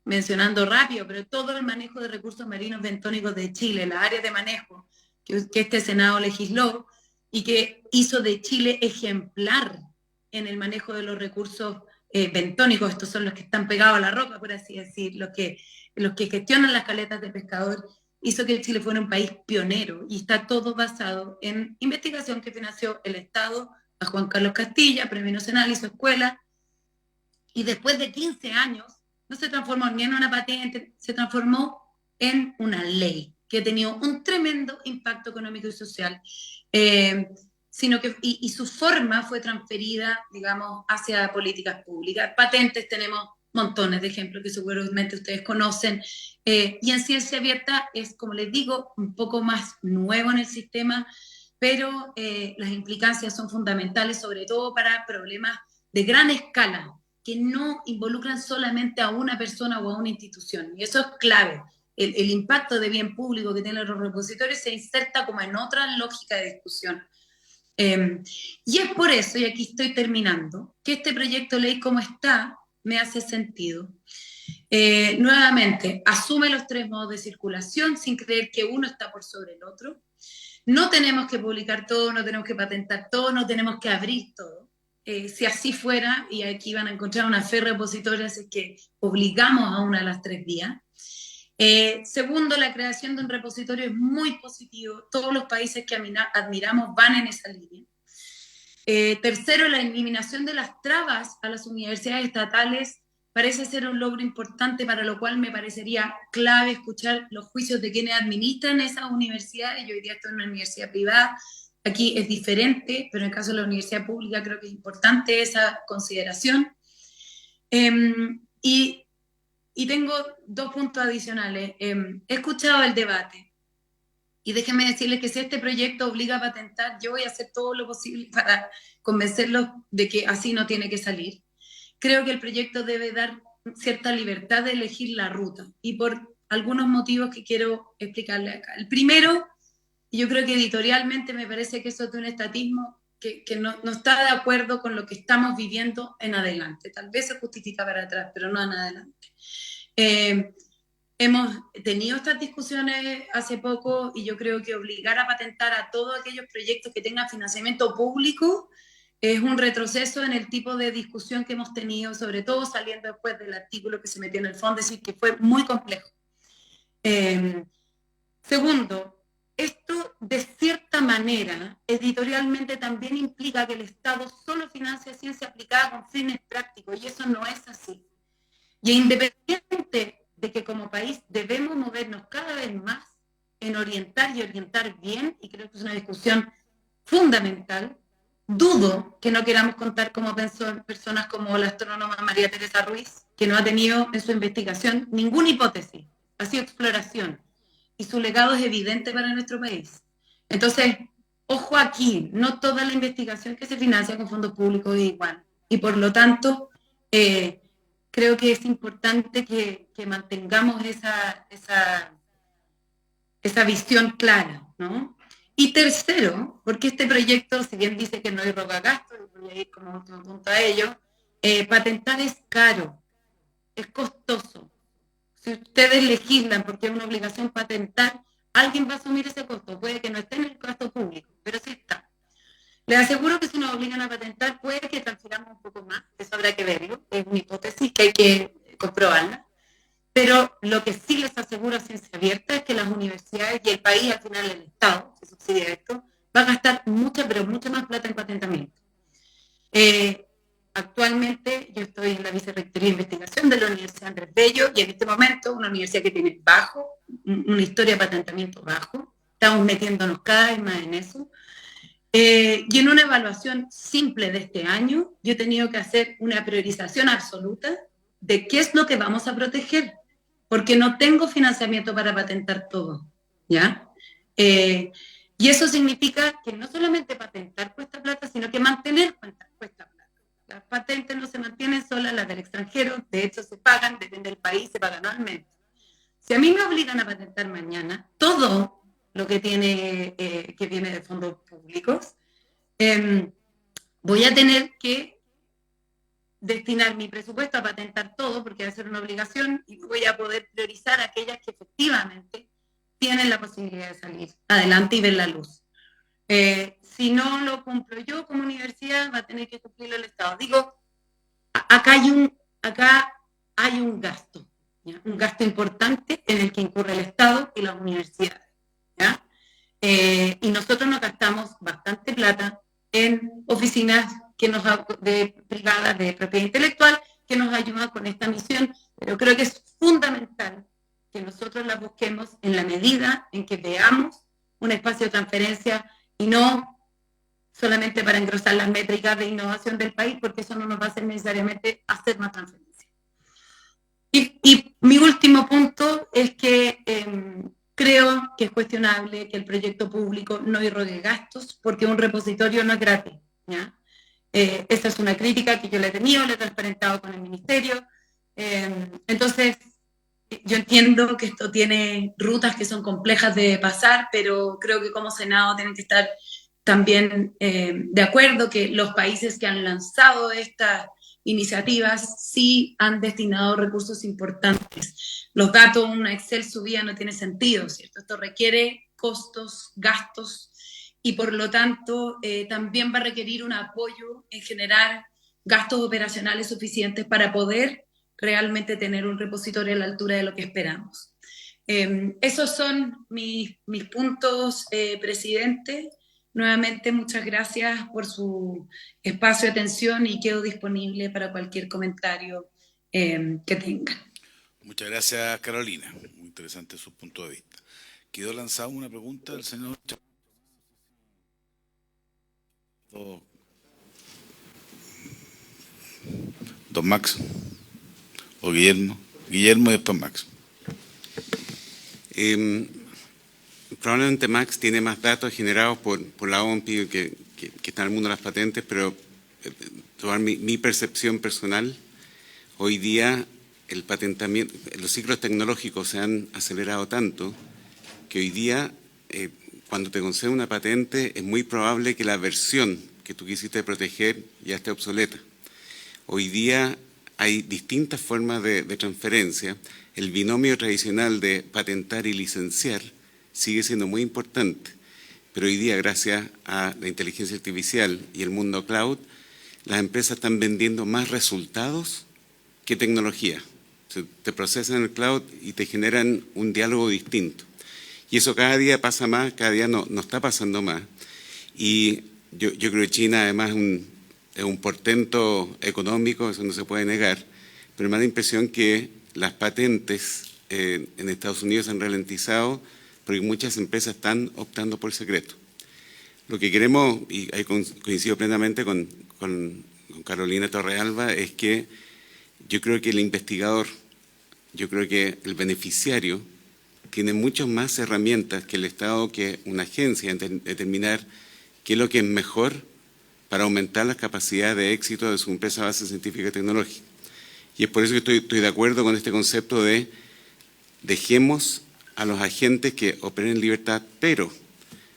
Mencionando rápido, pero todo el manejo de recursos marinos bentónicos de Chile, la área de manejo que este Senado legisló y que hizo de Chile ejemplar en el manejo de los recursos bentónicos, estos son los que están pegados a la roca, por así decir, los que gestionan las caletas de pescador, hizo que Chile fuera un país pionero, y está todo basado en investigación que financió el Estado a Juan Carlos Castilla, Premio Nacional y su escuela, y después de 15 años no se transformó ni en una patente, se transformó en una ley que ha tenido un tremendo impacto económico y social, y su forma fue transferida, digamos, hacia políticas públicas. Patentes tenemos montones de ejemplos que seguramente ustedes conocen, y en ciencia abierta es, como les digo, un poco más nuevo en el sistema, pero las implicancias son fundamentales, sobre todo para problemas de gran escala, que no involucran solamente a una persona o a una institución, y eso es clave. El impacto de bien público que tienen los repositorios se inserta como en otra lógica de discusión. Y es por eso, y aquí estoy terminando, que este proyecto de ley como está me hace sentido. Nuevamente, asume los tres modos de circulación sin creer que uno está por sobre el otro. No tenemos que publicar todo, no tenemos que patentar todo, no tenemos que abrir todo. Si así fuera, y aquí van a encontrar una fe repositoria, así que obligamos a una de las tres vías. Segundo, la creación de un repositorio es muy positivo. Todos los países que admiramos van en esa línea. Tercero, la eliminación de las trabas a las universidades estatales parece ser un logro importante, para lo cual me parecería clave escuchar los juicios de quienes administran esas universidades. Yo hoy día estoy en una universidad privada, aquí es diferente, pero en el caso de la universidad pública creo que es importante esa consideración. Y tengo 2 puntos adicionales. He escuchado el debate y déjenme decirles que si este proyecto obliga a patentar, yo voy a hacer todo lo posible para convencerlos de que así no tiene que salir. Creo que el proyecto debe dar cierta libertad de elegir la ruta y por algunos motivos que quiero explicarle acá. El primero, yo creo que editorialmente me parece que eso es de un estatismo que no está de acuerdo con lo que estamos viviendo en adelante. Tal vez se justifica para atrás, pero no en adelante. Hemos tenido estas discusiones hace poco y yo creo que obligar a patentar a todos aquellos proyectos que tengan financiamiento público es un retroceso en el tipo de discusión que hemos tenido, sobre todo saliendo después del artículo que se metió en el fondo, es decir, que fue muy complejo. Segundo, esto de cierta manera editorialmente también implica que el Estado solo financia ciencia aplicada con fines prácticos y eso no es así. Y independientemente de que como país debemos movernos cada vez más en orientar y orientar bien, y creo que es una discusión fundamental, dudo que no queramos contar como personas como la astrónoma María Teresa Ruiz, que no ha tenido en su investigación ninguna hipótesis, ha sido exploración, y su legado es evidente para nuestro país. Entonces, ojo aquí, no toda la investigación que se financia con fondos públicos es igual, y por lo tanto, creo que es importante que mantengamos esa visión clara, ¿no? Y tercero, porque este proyecto, si bien dice que no hay rogagasto, y voy a ir como último punto a ello, patentar es caro, es costoso. Si ustedes legislan porque es una obligación patentar, alguien va a asumir ese costo. Puede que no esté en el gasto público, pero sí está. Les aseguro que si nos obligan a patentar, puede que transfiramos un poco más, eso habrá que verlo, es una hipótesis que hay que comprobarla. Pero lo que sí les aseguro a ciencia abierta es que las universidades y el país, al final el Estado, que subsidia esto, va a gastar mucha, pero mucha más plata en patentamiento. Actualmente yo estoy en la Vicerrectoría de Investigación de la Universidad Andrés Bello y en este momento una universidad que tiene una historia de patentamiento bajo, estamos metiéndonos cada vez más en eso. Y en una evaluación simple de este año, yo he tenido que hacer una priorización absoluta de qué es lo que vamos a proteger, porque no tengo financiamiento para patentar todo, ¿ya? Y eso significa que no solamente patentar cuesta plata, sino que mantener cuesta plata. Las patentes no se mantienen solas, las del extranjero, de hecho se pagan, depende del país, se pagan anualmente. Si a mí me obligan a patentar mañana todo lo que viene de fondos públicos, voy a tener que destinar mi presupuesto a patentar todo, porque va a ser una obligación, y voy a poder priorizar aquellas que efectivamente tienen la posibilidad de salir adelante y ver la luz. Si no lo cumplo yo como universidad, va a tener que cumplirlo el Estado. Digo, acá hay un gasto, ¿ya? Un gasto importante en el que incurre el Estado y las universidades, ¿ya? Y nosotros nos gastamos bastante plata en oficinas privadas de propiedad intelectual que nos ayudan con esta misión, pero creo que es fundamental que nosotros la busquemos en la medida en que veamos un espacio de transferencia y no solamente para engrosar las métricas de innovación del país, porque eso no nos va a hacer necesariamente hacer más transferencia. Y mi último punto es que creo que es cuestionable que el proyecto público no irrogue gastos, porque un repositorio no es gratis, ¿ya? Esta es una crítica que yo le he tenido, le he transparentado con el ministerio. Entonces, yo entiendo que esto tiene rutas que son complejas de pasar, pero creo que como Senado tienen que estar también de acuerdo que los países que han lanzado estas iniciativas sí han destinado recursos importantes. Los datos, una Excel subida no tiene sentido, ¿cierto? Esto requiere costos, gastos, y por lo tanto también va a requerir un apoyo en generar gastos operacionales suficientes para poder realmente tener un repositorio a la altura de lo que esperamos. Esos son mis puntos, presidente. Nuevamente, muchas gracias por su espacio de atención y quedo disponible para cualquier comentario que tengan. Muchas gracias, Carolina. Muy interesante su punto de vista. Quedó lanzada una pregunta del senador Don Max. ¿O Guillermo? Guillermo y después Max. Probablemente Max tiene más datos generados por la OMPI que está en el mundo de las patentes, pero tomar mi percepción personal, hoy día el patentamiento, los ciclos tecnológicos se han acelerado tanto que hoy día cuando te concede una patente es muy probable que la versión que tú quisiste proteger ya esté obsoleta. Hoy día hay distintas formas de transferencia. El binomio tradicional de patentar y licenciar sigue siendo muy importante, pero hoy día, gracias a la inteligencia artificial y el mundo cloud, las empresas están vendiendo más resultados que tecnología. O sea, te procesan en el cloud y te generan un diálogo distinto. Y eso cada día pasa más, cada día no está pasando más. Y yo creo que China además es un portento económico, eso no se puede negar, pero me da la impresión que las patentes en Estados Unidos han ralentizado porque muchas empresas están optando por secreto. Lo que queremos, y ahí coincido plenamente con Carolina Torrealba, es que yo creo que el investigador, yo creo que el beneficiario tiene muchas más herramientas que el Estado, que una agencia, en determinar qué es lo que es mejor para aumentar las capacidades de éxito de su empresa base científica y tecnológica. Y es por eso que estoy de acuerdo con este concepto de dejemos a los agentes que operen en libertad, pero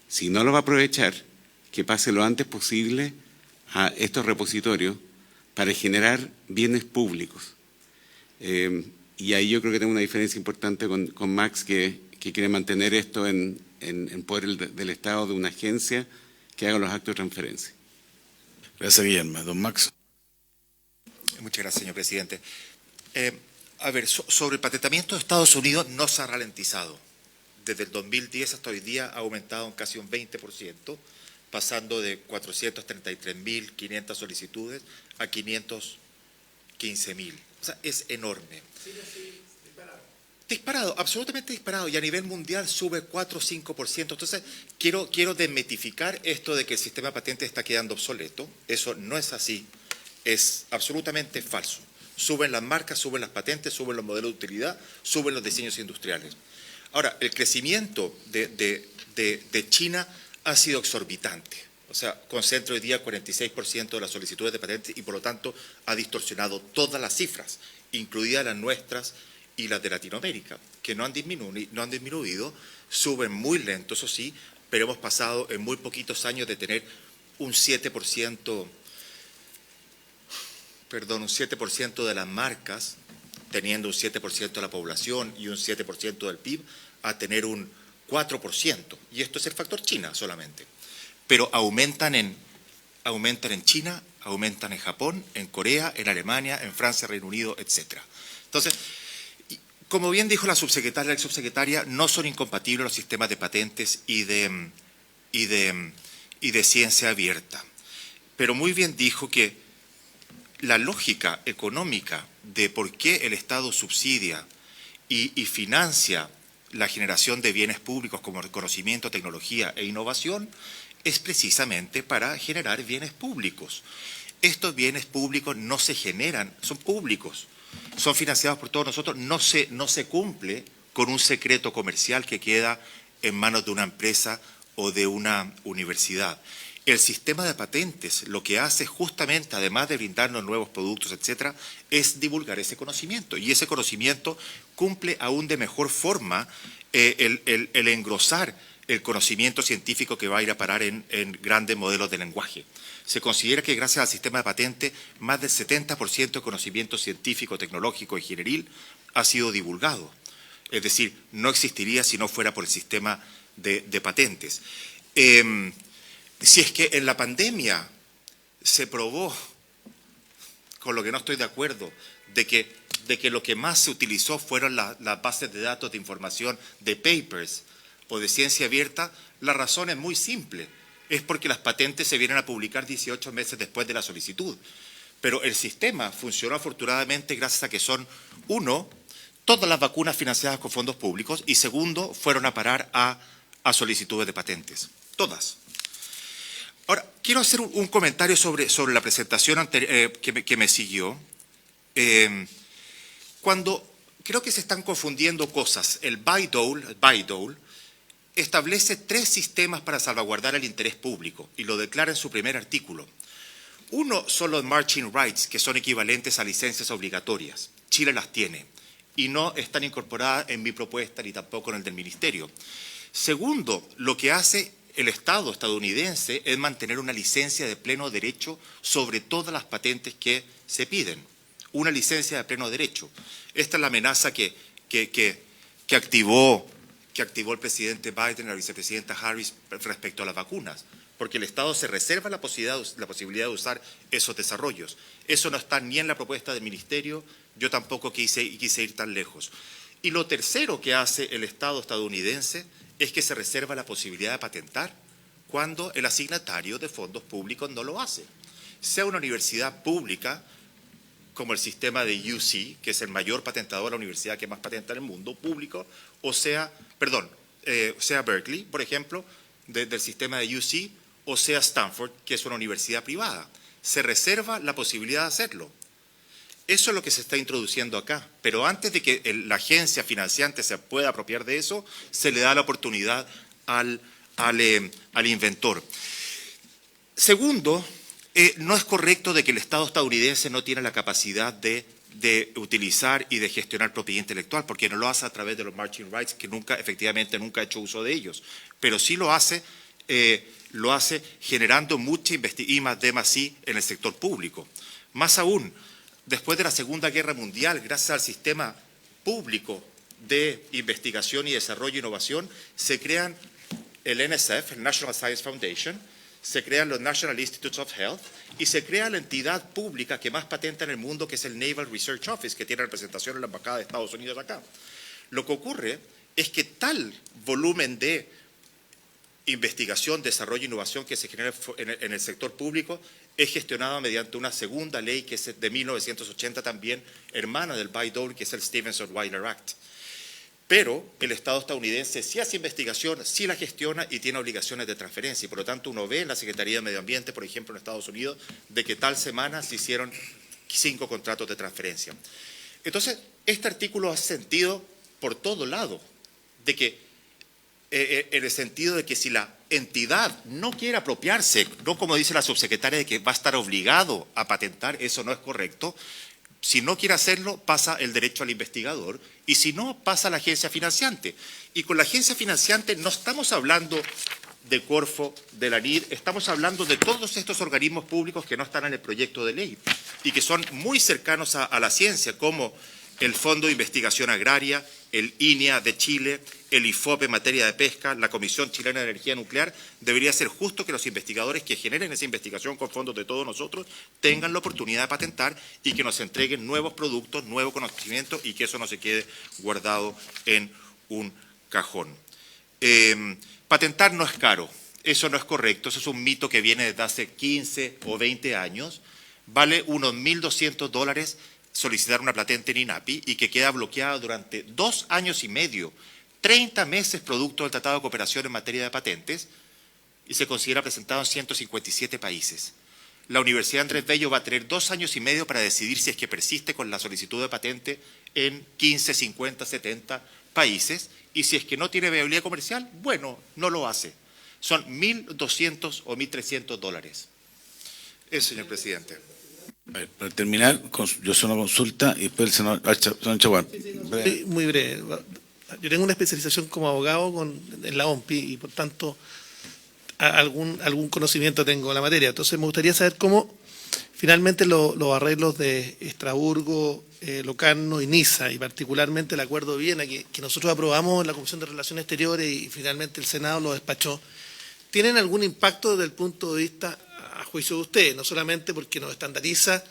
si no lo va a aprovechar, que pase lo antes posible a estos repositorios para generar bienes públicos. Y ahí yo creo que tengo una diferencia importante con Max, que quiere mantener esto en poder del Estado, de una agencia que haga los actos de transferencia. Gracias, Guillermo. Don Max. Muchas gracias, señor presidente. A ver, sobre el patentamiento de Estados Unidos no se ha ralentizado. Desde el 2010 hasta hoy día ha aumentado en casi un 20%, pasando de 433.500 solicitudes a 515.000. O sea, es enorme. Disparado, absolutamente disparado, y a nivel mundial sube 4 o 5%. Entonces, quiero desmitificar esto de que el sistema de patentes está quedando obsoleto. Eso no es así, es absolutamente falso. Suben las marcas, suben las patentes, suben los modelos de utilidad, suben los diseños industriales. Ahora, el crecimiento de China ha sido exorbitante. O sea, concentra hoy día 46% de las solicitudes de patentes y, por lo tanto, ha distorsionado todas las cifras, incluidas las nuestras y las de Latinoamérica, que no han disminuido, suben muy lento, eso sí, pero hemos pasado en muy poquitos años de tener un 7% de las marcas, teniendo un 7% de la población y un 7% del PIB, a tener un 4%. Y esto es el factor China solamente. Pero aumentan en China, aumentan en Japón, en Corea, en Alemania, en Francia, Reino Unido, etc. Entonces, como bien dijo la subsecretaria, la exsubsecretaria, no son incompatibles los sistemas de patentes y de ciencia abierta. Pero muy bien dijo que la lógica económica de por qué el Estado subsidia y financia la generación de bienes públicos como conocimiento, tecnología e innovación es precisamente para generar bienes públicos. Estos bienes públicos no se generan, son públicos, son financiados por todos nosotros, no se cumple con un secreto comercial que queda en manos de una empresa o de una universidad. El sistema de patentes lo que hace justamente, además de brindarnos nuevos productos, etcétera, es divulgar ese conocimiento. Y ese conocimiento cumple aún de mejor forma el engrosar el conocimiento científico que va a ir a parar en grandes modelos de lenguaje. Se considera que gracias al sistema de patente, más del 70% de conocimiento científico, tecnológico y ingenieril ha sido divulgado. Es decir, no existiría si no fuera por el sistema de patentes. Si es que en la pandemia se probó, con lo que no estoy de acuerdo, de que lo que más se utilizó fueron las bases de datos de información de papers o de ciencia abierta, la razón es muy simple. Es porque las patentes se vienen a publicar 18 meses después de la solicitud. Pero el sistema funcionó afortunadamente gracias a que son, uno, todas las vacunas financiadas con fondos públicos y, segundo, fueron a parar a solicitudes de patentes. Todas. Ahora, quiero hacer un comentario sobre la presentación que me siguió. creo que se están confundiendo cosas. El Bayh-Dole establece 3 sistemas para salvaguardar el interés público y lo declara en su primer artículo. Uno son los marching rights, que son equivalentes a licencias obligatorias. Chile las tiene y no están incorporadas en mi propuesta ni tampoco en el del Ministerio. Segundo, lo que hace el Estado estadounidense es mantener una licencia de pleno derecho sobre todas las patentes que se piden. Una licencia de pleno derecho. Esta es la amenaza que activó el presidente Biden y la vicepresidenta Harris respecto a las vacunas, porque el Estado se reserva la posibilidad de usar esos desarrollos. Eso no está ni en la propuesta del Ministerio, yo tampoco quise ir tan lejos. Y lo tercero que hace el Estado estadounidense es que se reserva la posibilidad de patentar cuando el asignatario de fondos públicos no lo hace. Sea una universidad pública, como el sistema de UC, que es el mayor patentador, la universidad que más patenta en el mundo público, o sea Berkeley, por ejemplo, del sistema de UC, o sea Stanford, que es una universidad privada. Se reserva la posibilidad de hacerlo. Eso es lo que se está introduciendo acá. Pero antes de que la agencia financiante se pueda apropiar de eso, se le da la oportunidad al inventor. Segundo, no es correcto de que el Estado estadounidense no tiene la capacidad de utilizar y de gestionar propiedad intelectual, porque no lo hace a través de los marching rights, que efectivamente nunca ha hecho uso de ellos, pero sí lo hace generando mucha I+D+I en el sector público. Más aún, después de la Segunda Guerra Mundial, gracias al sistema público de investigación y desarrollo e innovación, se crean el NSF, el National Science Foundation, se crean los National Institutes of Health y se crea la entidad pública que más patenta en el mundo, que es el Naval Research Office, que tiene representación en la Embajada de Estados Unidos acá. Lo que ocurre es que tal volumen de investigación, desarrollo e innovación que se genera en el sector público es gestionado mediante una segunda ley que es de 1980 también, hermana del Bayh-Dole, que es el Stevenson-Weiler Act. Pero el Estado estadounidense sí hace investigación, sí la gestiona y tiene obligaciones de transferencia. Y por lo tanto uno ve en la Secretaría de Medio Ambiente, por ejemplo, en Estados Unidos, de que tal semana se hicieron 5 contratos de transferencia. Entonces, este artículo hace sentido por todo lado, de que en el sentido de que si la entidad no quiere apropiarse, no como dice la subsecretaria de que va a estar obligado a patentar, eso no es correcto. Si no quiere hacerlo, pasa el derecho al investigador, y si no, pasa a la agencia financiante. Y con la agencia financiante no estamos hablando de Corfo, de la ANID, estamos hablando de todos estos organismos públicos que no están en el proyecto de ley y que son muy cercanos a la ciencia, como el Fondo de Investigación Agraria, el INEA de Chile, el IFOP en materia de pesca, la Comisión Chilena de Energía Nuclear. Debería ser justo que los investigadores que generen esa investigación con fondos de todos nosotros tengan la oportunidad de patentar y que nos entreguen nuevos productos, nuevo conocimiento y que eso no se quede guardado en un cajón. Patentar no es caro, eso no es correcto, eso es un mito que viene desde hace 15 o 20 años, vale unos $1.200 solicitar una patente en INAPI y que queda bloqueada durante 2 años y medio, 30 meses producto del Tratado de Cooperación en materia de patentes y se considera presentado en 157 países. La Universidad Andrés Bello va a tener 2 años y medio para decidir si es que persiste con la solicitud de patente en 15, 50, 70 países y si es que no tiene viabilidad comercial, bueno, no lo hace. Son $1.200 o $1.300. Eso, señor presidente. A ver, para terminar, yo soy una consulta y después el senador Chaguán. Muy breve. Yo tengo una especialización como abogado en la OMPI y por tanto algún conocimiento tengo en la materia. Entonces me gustaría saber cómo finalmente los arreglos de Estraburgo, Locarno y Niza, y particularmente el Acuerdo de Viena que nosotros aprobamos en la Comisión de Relaciones Exteriores y finalmente el Senado lo despachó, ¿tienen algún impacto desde el punto de vista, a juicio de ustedes, no solamente porque nos estandariza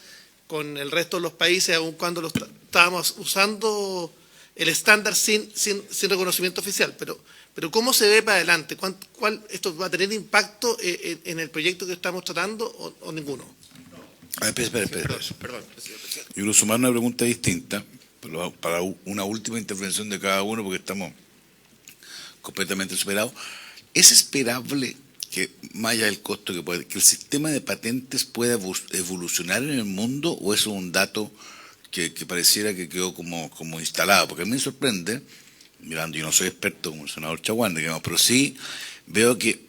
con el resto de los países, aun cuando estábamos usando el estándar sin reconocimiento oficial, pero ¿cómo se ve para adelante? ¿Esto va a tener impacto en el proyecto que estamos tratando o ninguno? A ver, espera. Perdón. Yo quiero sumar una pregunta distinta para una última intervención de cada uno porque estamos completamente superados. ¿Es esperable que, más allá del costo que el sistema de patentes pueda evolucionar en el mundo o es un dato que pareciera que quedó como instalada, porque a mí me sorprende, mirando, yo no soy experto como el senador Chaguán, digamos, pero sí veo que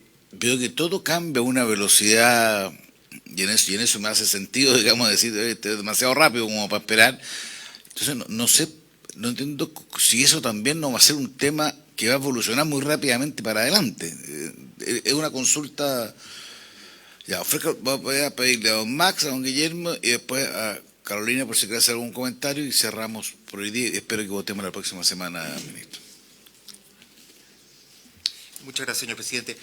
todo cambia a una velocidad, y en eso me hace sentido, digamos, decir, este es demasiado rápido como para esperar. Entonces, no sé, no entiendo si eso también no va a ser un tema que va a evolucionar muy rápidamente para adelante. Es una consulta. Ya, voy a pedirle a don Max, a don Guillermo y después a Carolina por si quiere hacer algún comentario y cerramos por hoy día y espero que votemos la próxima semana, ministro. Muchas gracias, señor presidente.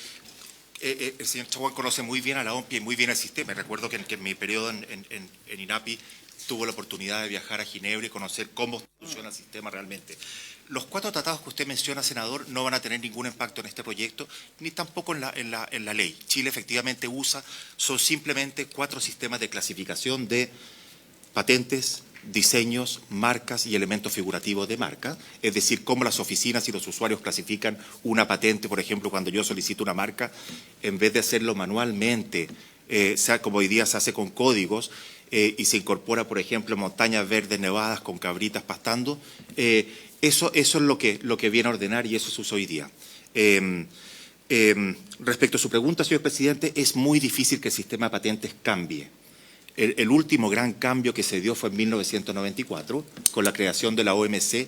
El señor Chaguán conoce muy bien a la OMPI y muy bien el sistema. Recuerdo que en mi periodo en INAPI tuvo la oportunidad de viajar a Ginebra y conocer cómo funciona el sistema realmente. Los 4 tratados que usted menciona, senador, no van a tener ningún impacto en este proyecto, ni tampoco en la ley. Chile efectivamente son simplemente 4 sistemas de clasificación de patentes, diseños, marcas y elementos figurativos de marca, es decir, cómo las oficinas y los usuarios clasifican una patente, por ejemplo, cuando yo solicito una marca, en vez de hacerlo manualmente, como hoy día se hace con códigos, y se incorpora, por ejemplo, montañas verdes nevadas con cabritas pastando, eso es lo que viene a ordenar y eso se usa hoy día. Respecto a su pregunta, señor presidente, es muy difícil que el sistema de patentes cambie. El último gran cambio que se dio fue en 1994, con la creación de la OMC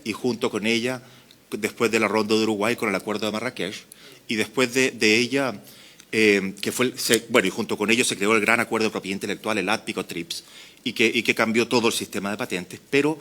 y junto con ella, después de la ronda de Uruguay, con el Acuerdo de Marrakech, y después de ella, y junto con ello se creó el gran Acuerdo de Propiedad Intelectual, el ATPIC o TRIPS, y que cambió todo el sistema de patentes. Pero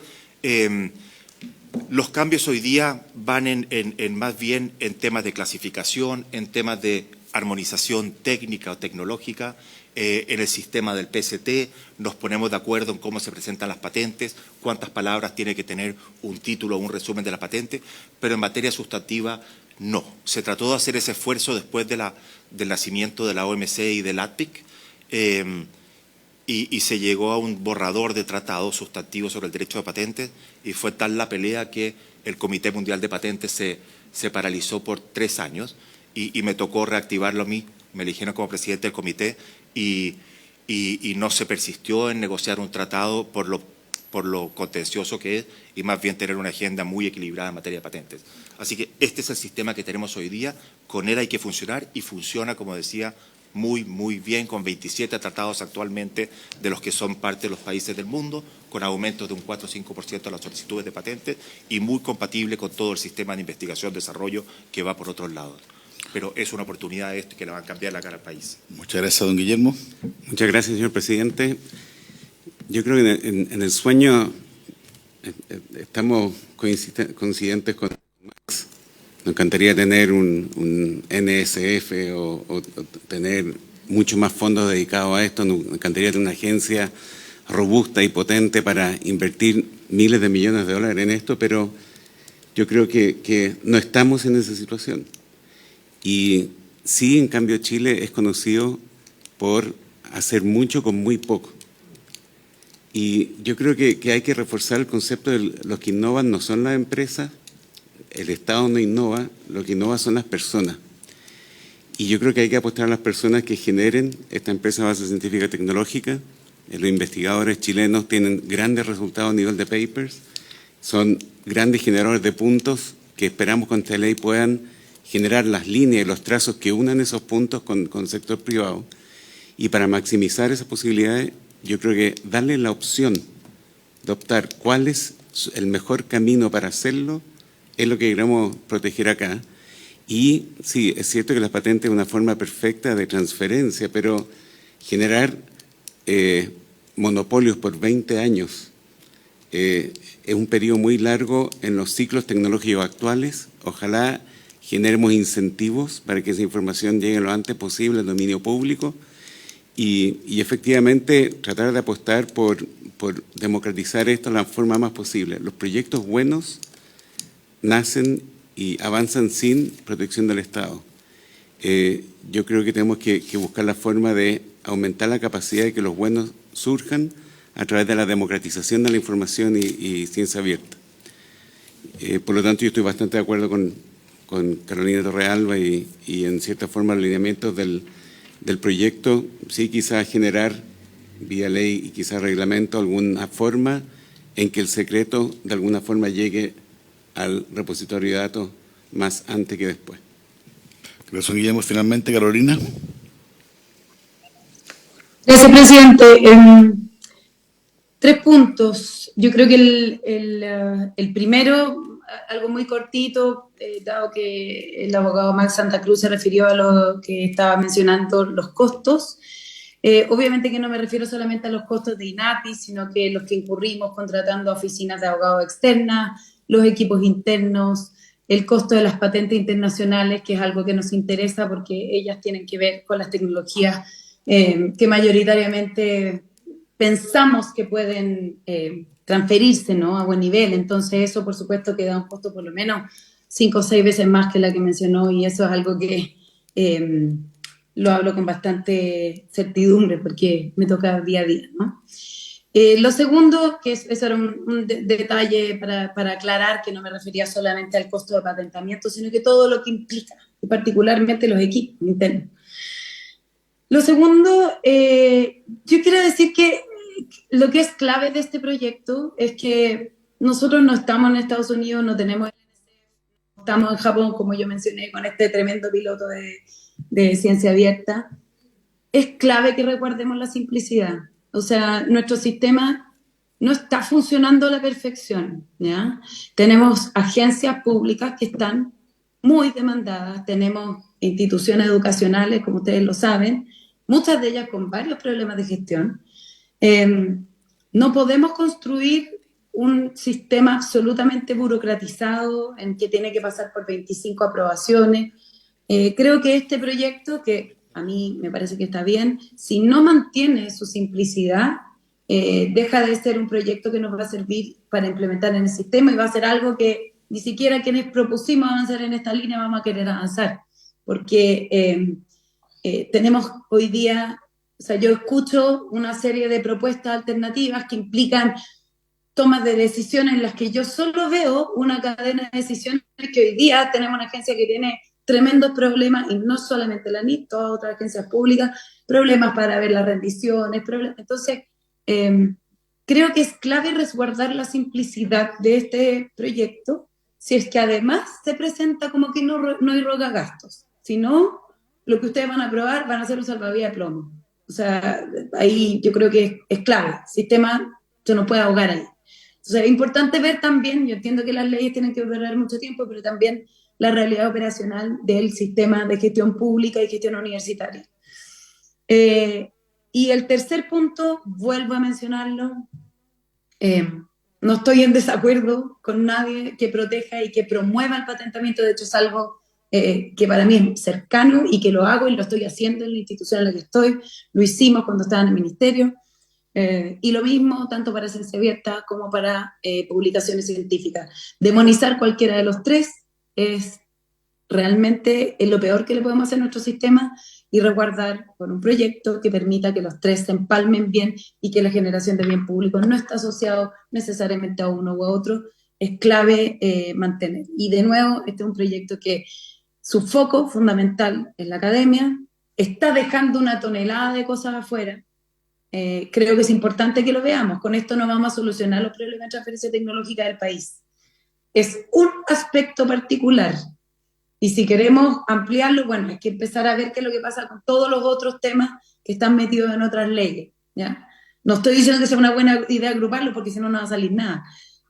los cambios hoy día van en más bien en temas de clasificación, en temas de armonización técnica o tecnológica, en el sistema del PST, nos ponemos de acuerdo en cómo se presentan las patentes, cuántas palabras tiene que tener un título o un resumen de la patente, pero en materia sustantiva no. Se trató de hacer ese esfuerzo después del nacimiento de la OMC y del ATPIC y se llegó a un borrador de tratado sustantivo sobre el derecho de patentes y fue tal la pelea que el Comité Mundial de Patentes se paralizó por 3 años y me tocó reactivarlo a mí. Me eligieron como presidente del comité y no se persistió en negociar un tratado por lo contencioso que es y más bien tener una agenda muy equilibrada en materia de patentes. Así que este es el sistema que tenemos hoy día, con él hay que funcionar y funciona, como decía, muy, muy bien, con 27 tratados actualmente de los que son parte de los países del mundo, con aumentos de un 4 o 5% de las solicitudes de patentes y muy compatible con todo el sistema de investigación y desarrollo que va por otros lados. Pero es una oportunidad que le va a cambiar la cara al país. Muchas gracias, don Guillermo. Muchas gracias, señor presidente. Yo creo que en el sueño estamos coincidentes con Max. Nos encantaría tener un NSF o tener mucho más fondos dedicados a esto. Nos encantaría tener una agencia robusta y potente para invertir miles de millones de dólares en esto, pero yo creo que no estamos en esa situación. Y sí, en cambio, Chile es conocido por hacer mucho con muy poco. Y yo creo que hay que reforzar el concepto de los que innovan no son las empresas, el Estado no innova, lo que innova son las personas. Y yo creo que hay que apostar a las personas que generen esta empresa de base científica y tecnológica. Los investigadores chilenos tienen grandes resultados a nivel de papers, son grandes generadores de puntos que esperamos con esta ley puedan generar las líneas y los trazos que unan esos puntos con el sector privado. Y para maximizar esas posibilidades, yo creo que darle la opción de optar cuál es el mejor camino para hacerlo es lo que queremos proteger acá. Y sí, es cierto que las patentes es una forma perfecta de transferencia, pero generar monopolios por 20 años es un periodo muy largo en los ciclos tecnológicos actuales. Ojalá generemos incentivos para que esa información llegue lo antes posible al dominio público y efectivamente tratar de apostar por democratizar esto de la forma más posible. Los proyectos buenos nacen y avanzan sin protección del Estado. Yo creo que tenemos que buscar la forma de aumentar la capacidad de que los buenos surjan a través de la democratización de la información y ciencia abierta. Por lo tanto, yo estoy bastante de acuerdo con Carolina Torrealba y en cierta forma los lineamientos del proyecto, sí quizás generar vía ley y quizás reglamento alguna forma en que el secreto de alguna forma llegue al repositorio de datos más antes que después. Gracias, Guillermo. Finalmente, Carolina. Gracias, presidente. 3 puntos. Yo creo que el primero, algo muy cortito, dado que el abogado Max Santa Cruz se refirió a lo que estaba mencionando, los costos. Obviamente que no me refiero solamente a los costos de INAPI, sino que los que incurrimos contratando oficinas de abogados externas, los equipos internos, el costo de las patentes internacionales, que es algo que nos interesa porque ellas tienen que ver con las tecnologías que mayoritariamente pensamos que pueden transferirse, ¿no?, a buen nivel. Entonces eso, por supuesto, que da un costo por lo menos 5 o 6 veces más que la que mencionó, y eso es algo que lo hablo con bastante certidumbre porque me toca día a día, ¿no? Lo segundo, que eso era un detalle para aclarar, que no me refería solamente al costo de patentamiento, sino que todo lo que implica, y particularmente los equipos internos. Lo segundo, yo quiero decir que lo que es clave de este proyecto es que nosotros no estamos en Estados Unidos, no tenemos, estamos en Japón, como yo mencioné, con este tremendo piloto de ciencia abierta. Es clave que recuerdemos la simplicidad. O sea, nuestro sistema no está funcionando a la perfección, ¿ya? Tenemos agencias públicas que están muy demandadas, tenemos instituciones educacionales, como ustedes lo saben, muchas de ellas con varios problemas de gestión. No podemos construir un sistema absolutamente burocratizado en que tiene que pasar por 25 aprobaciones. Creo que este proyecto, que a mí me parece que está bien, si no mantiene su simplicidad, deja de ser un proyecto que nos va a servir para implementar en el sistema y va a ser algo que ni siquiera quienes propusimos avanzar en esta línea vamos a querer avanzar. Porque tenemos hoy día, o sea, yo escucho una serie de propuestas alternativas que implican tomas de decisiones en las que yo solo veo una cadena de decisiones que hoy día tenemos una agencia que tiene tremendos problemas, y no solamente la NIT, todas otras agencias públicas, problemas para ver las rendiciones, entonces creo que es clave resguardar la simplicidad de este proyecto, si es que además se presenta como que no hay rogagastos, si no, lo que ustedes van a aprobar van a ser un salvavidas de plomo. O sea, ahí yo creo que es clave, el sistema se nos puede ahogar ahí. Entonces es importante ver también, yo entiendo que las leyes tienen que durar mucho tiempo, pero también la realidad operacional del sistema de gestión pública y gestión universitaria. Y el tercer punto, vuelvo a mencionarlo, no estoy en desacuerdo con nadie que proteja y que promueva el patentamiento, de hecho es algo que para mí es cercano y que lo hago y lo estoy haciendo en la institución en la que estoy, lo hicimos cuando estaba en el ministerio, y lo mismo tanto para ciencia abierta como para publicaciones científicas. Demonizar cualquiera de los tres es realmente lo peor que le podemos hacer a nuestro sistema, y resguardar con un proyecto que permita que los tres se empalmen bien y que la generación de bien público no está asociado necesariamente a uno u a otro, es clave mantener. Y de nuevo, este es un proyecto que su foco fundamental es la academia, está dejando una tonelada de cosas afuera. Creo que es importante que lo veamos. Con esto no vamos a solucionar los problemas de transferencia tecnológica del país. Es un aspecto particular. Y si queremos ampliarlo, bueno, hay que empezar a ver qué es lo que pasa con todos los otros temas que están metidos en otras leyes, ¿ya? No estoy diciendo que sea una buena idea agruparlo, porque si no, no va a salir nada.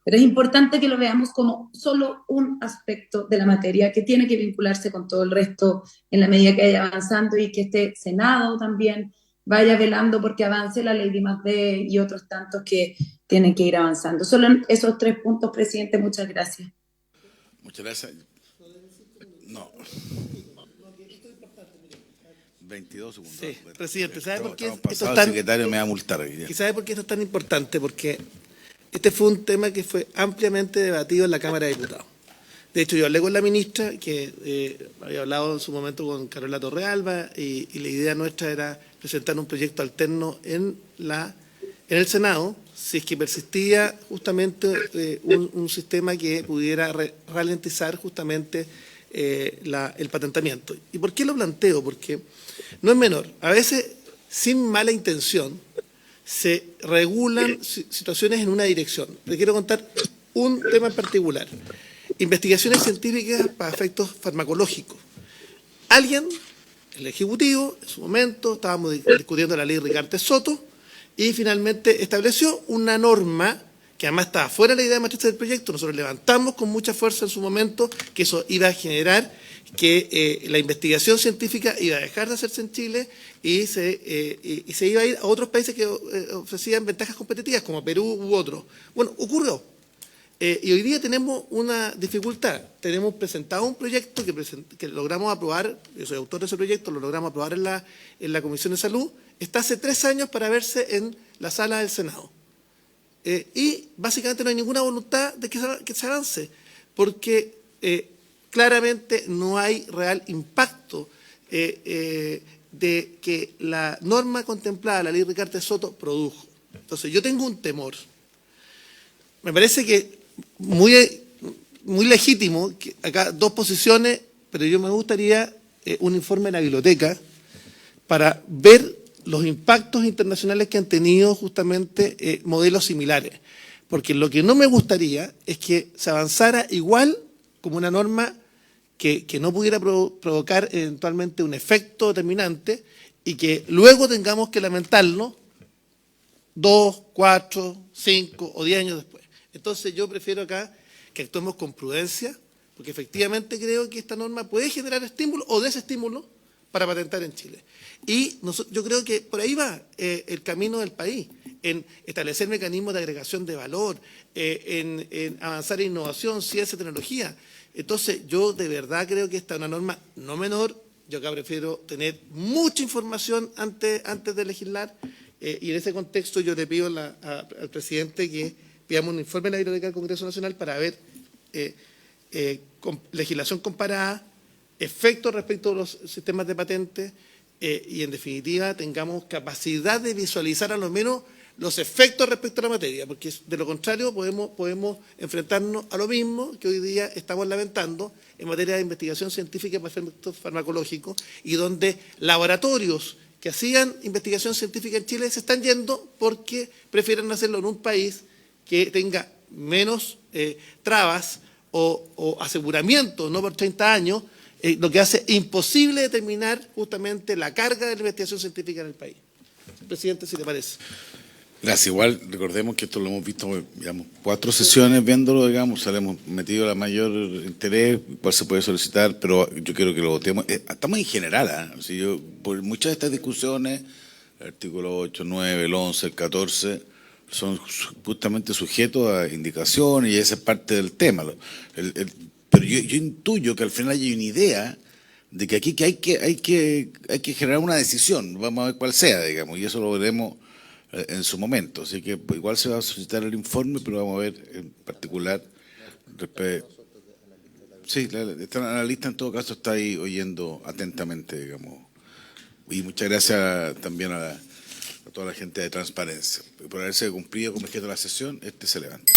Pero es importante que lo veamos como solo un aspecto de la materia que tiene que vincularse con todo el resto en la medida que vaya avanzando, y que este Senado también vaya velando porque avance la ley de I+D y otros tantos que tienen que ir avanzando. Solo en esos 3 puntos, presidente, muchas gracias. Muchas gracias. No. 22 segundos. Sí, presidente, ¿sabe por qué esto es tan... El secretario me va a multar aquí. ¿Y sabe por qué esto es tan importante? Porque este fue un tema que fue ampliamente debatido en la Cámara de Diputados. De hecho, yo hablé con la ministra, que había hablado en su momento con Carola Torrealba, y la idea nuestra era presentar un proyecto alterno en el Senado, si es que persistía justamente un sistema que pudiera ralentizar justamente el patentamiento. ¿Y por qué lo planteo? Porque no es menor. A veces, sin mala intención, se regulan situaciones en una dirección. Le quiero contar un tema en particular. Investigaciones científicas para efectos farmacológicos. Alguien, el Ejecutivo, en su momento, estábamos discutiendo la ley Rigarte-Soto, y finalmente estableció una norma que además estaba fuera de la idea de matriz del proyecto. Nosotros levantamos con mucha fuerza en su momento que eso iba a generar que la investigación científica iba a dejar de hacerse en Chile y se iba a ir a otros países que ofrecían ventajas competitivas, como Perú u otros. Bueno, ocurrió. Y hoy día tenemos una dificultad. Tenemos presentado un proyecto que logramos aprobar, yo soy autor de ese proyecto, lo logramos aprobar en la Comisión de Salud, está hace 3 años para verse en la sala del Senado. Y básicamente no hay ninguna voluntad de que se avance, porque claramente no hay real impacto de que la norma contemplada, la ley Rigarte-Soto, produjo. Entonces yo tengo un temor. Me parece que muy legítimo, que acá 2 posiciones, pero yo me gustaría un informe de la biblioteca para ver los impactos internacionales que han tenido justamente modelos similares. Porque lo que no me gustaría es que se avanzara igual como una norma que no pudiera provocar eventualmente un efecto determinante y que luego tengamos que lamentarlo 2, 4, 5 o 10 años después. Entonces yo prefiero acá que actuemos con prudencia, porque efectivamente creo que esta norma puede generar estímulo o desestímulo para patentar en Chile. Y yo creo que por ahí va el camino del país, en establecer mecanismos de agregación de valor, en avanzar en innovación, ciencia, tecnología. Entonces yo de verdad creo que esta es una norma no menor. Yo acá prefiero tener mucha información antes de legislar, y en ese contexto yo le pido al presidente que pidamos un informe de la Biblioteca del Congreso Nacional para ver legislación comparada, efectos respecto a los sistemas de patentes, y en definitiva tengamos capacidad de visualizar a lo menos los efectos respecto a la materia, porque de lo contrario podemos enfrentarnos a lo mismo que hoy día estamos lamentando en materia de investigación científica para efectos farmacológicos, y donde laboratorios que hacían investigación científica en Chile se están yendo porque prefieren hacerlo en un país que tenga menos trabas o aseguramiento, no por 30 años, lo que hace imposible determinar justamente la carga de la investigación científica en el país. Presidente, si le parece. Gracias. Igual recordemos que esto lo hemos visto, digamos, 4 sesiones viéndolo, digamos, le hemos metido la mayor interés, cuál se puede solicitar, pero yo quiero que lo votemos. Estamos en general, ¿eh? Por muchas de estas discusiones, el artículo 8, 9, el 11, el 14, son justamente sujetos a indicaciones y esa es parte del tema. Pero yo intuyo que al final hay una idea de que aquí hay que generar una decisión, vamos a ver cuál sea, digamos, y eso lo veremos en su momento. Así que igual se va a solicitar el informe, pero vamos a ver en particular. Sí, la analista en todo caso está ahí oyendo atentamente, digamos. Y muchas gracias también a toda la gente de Transparencia por haberse cumplido como objeto de la sesión. Se levanta.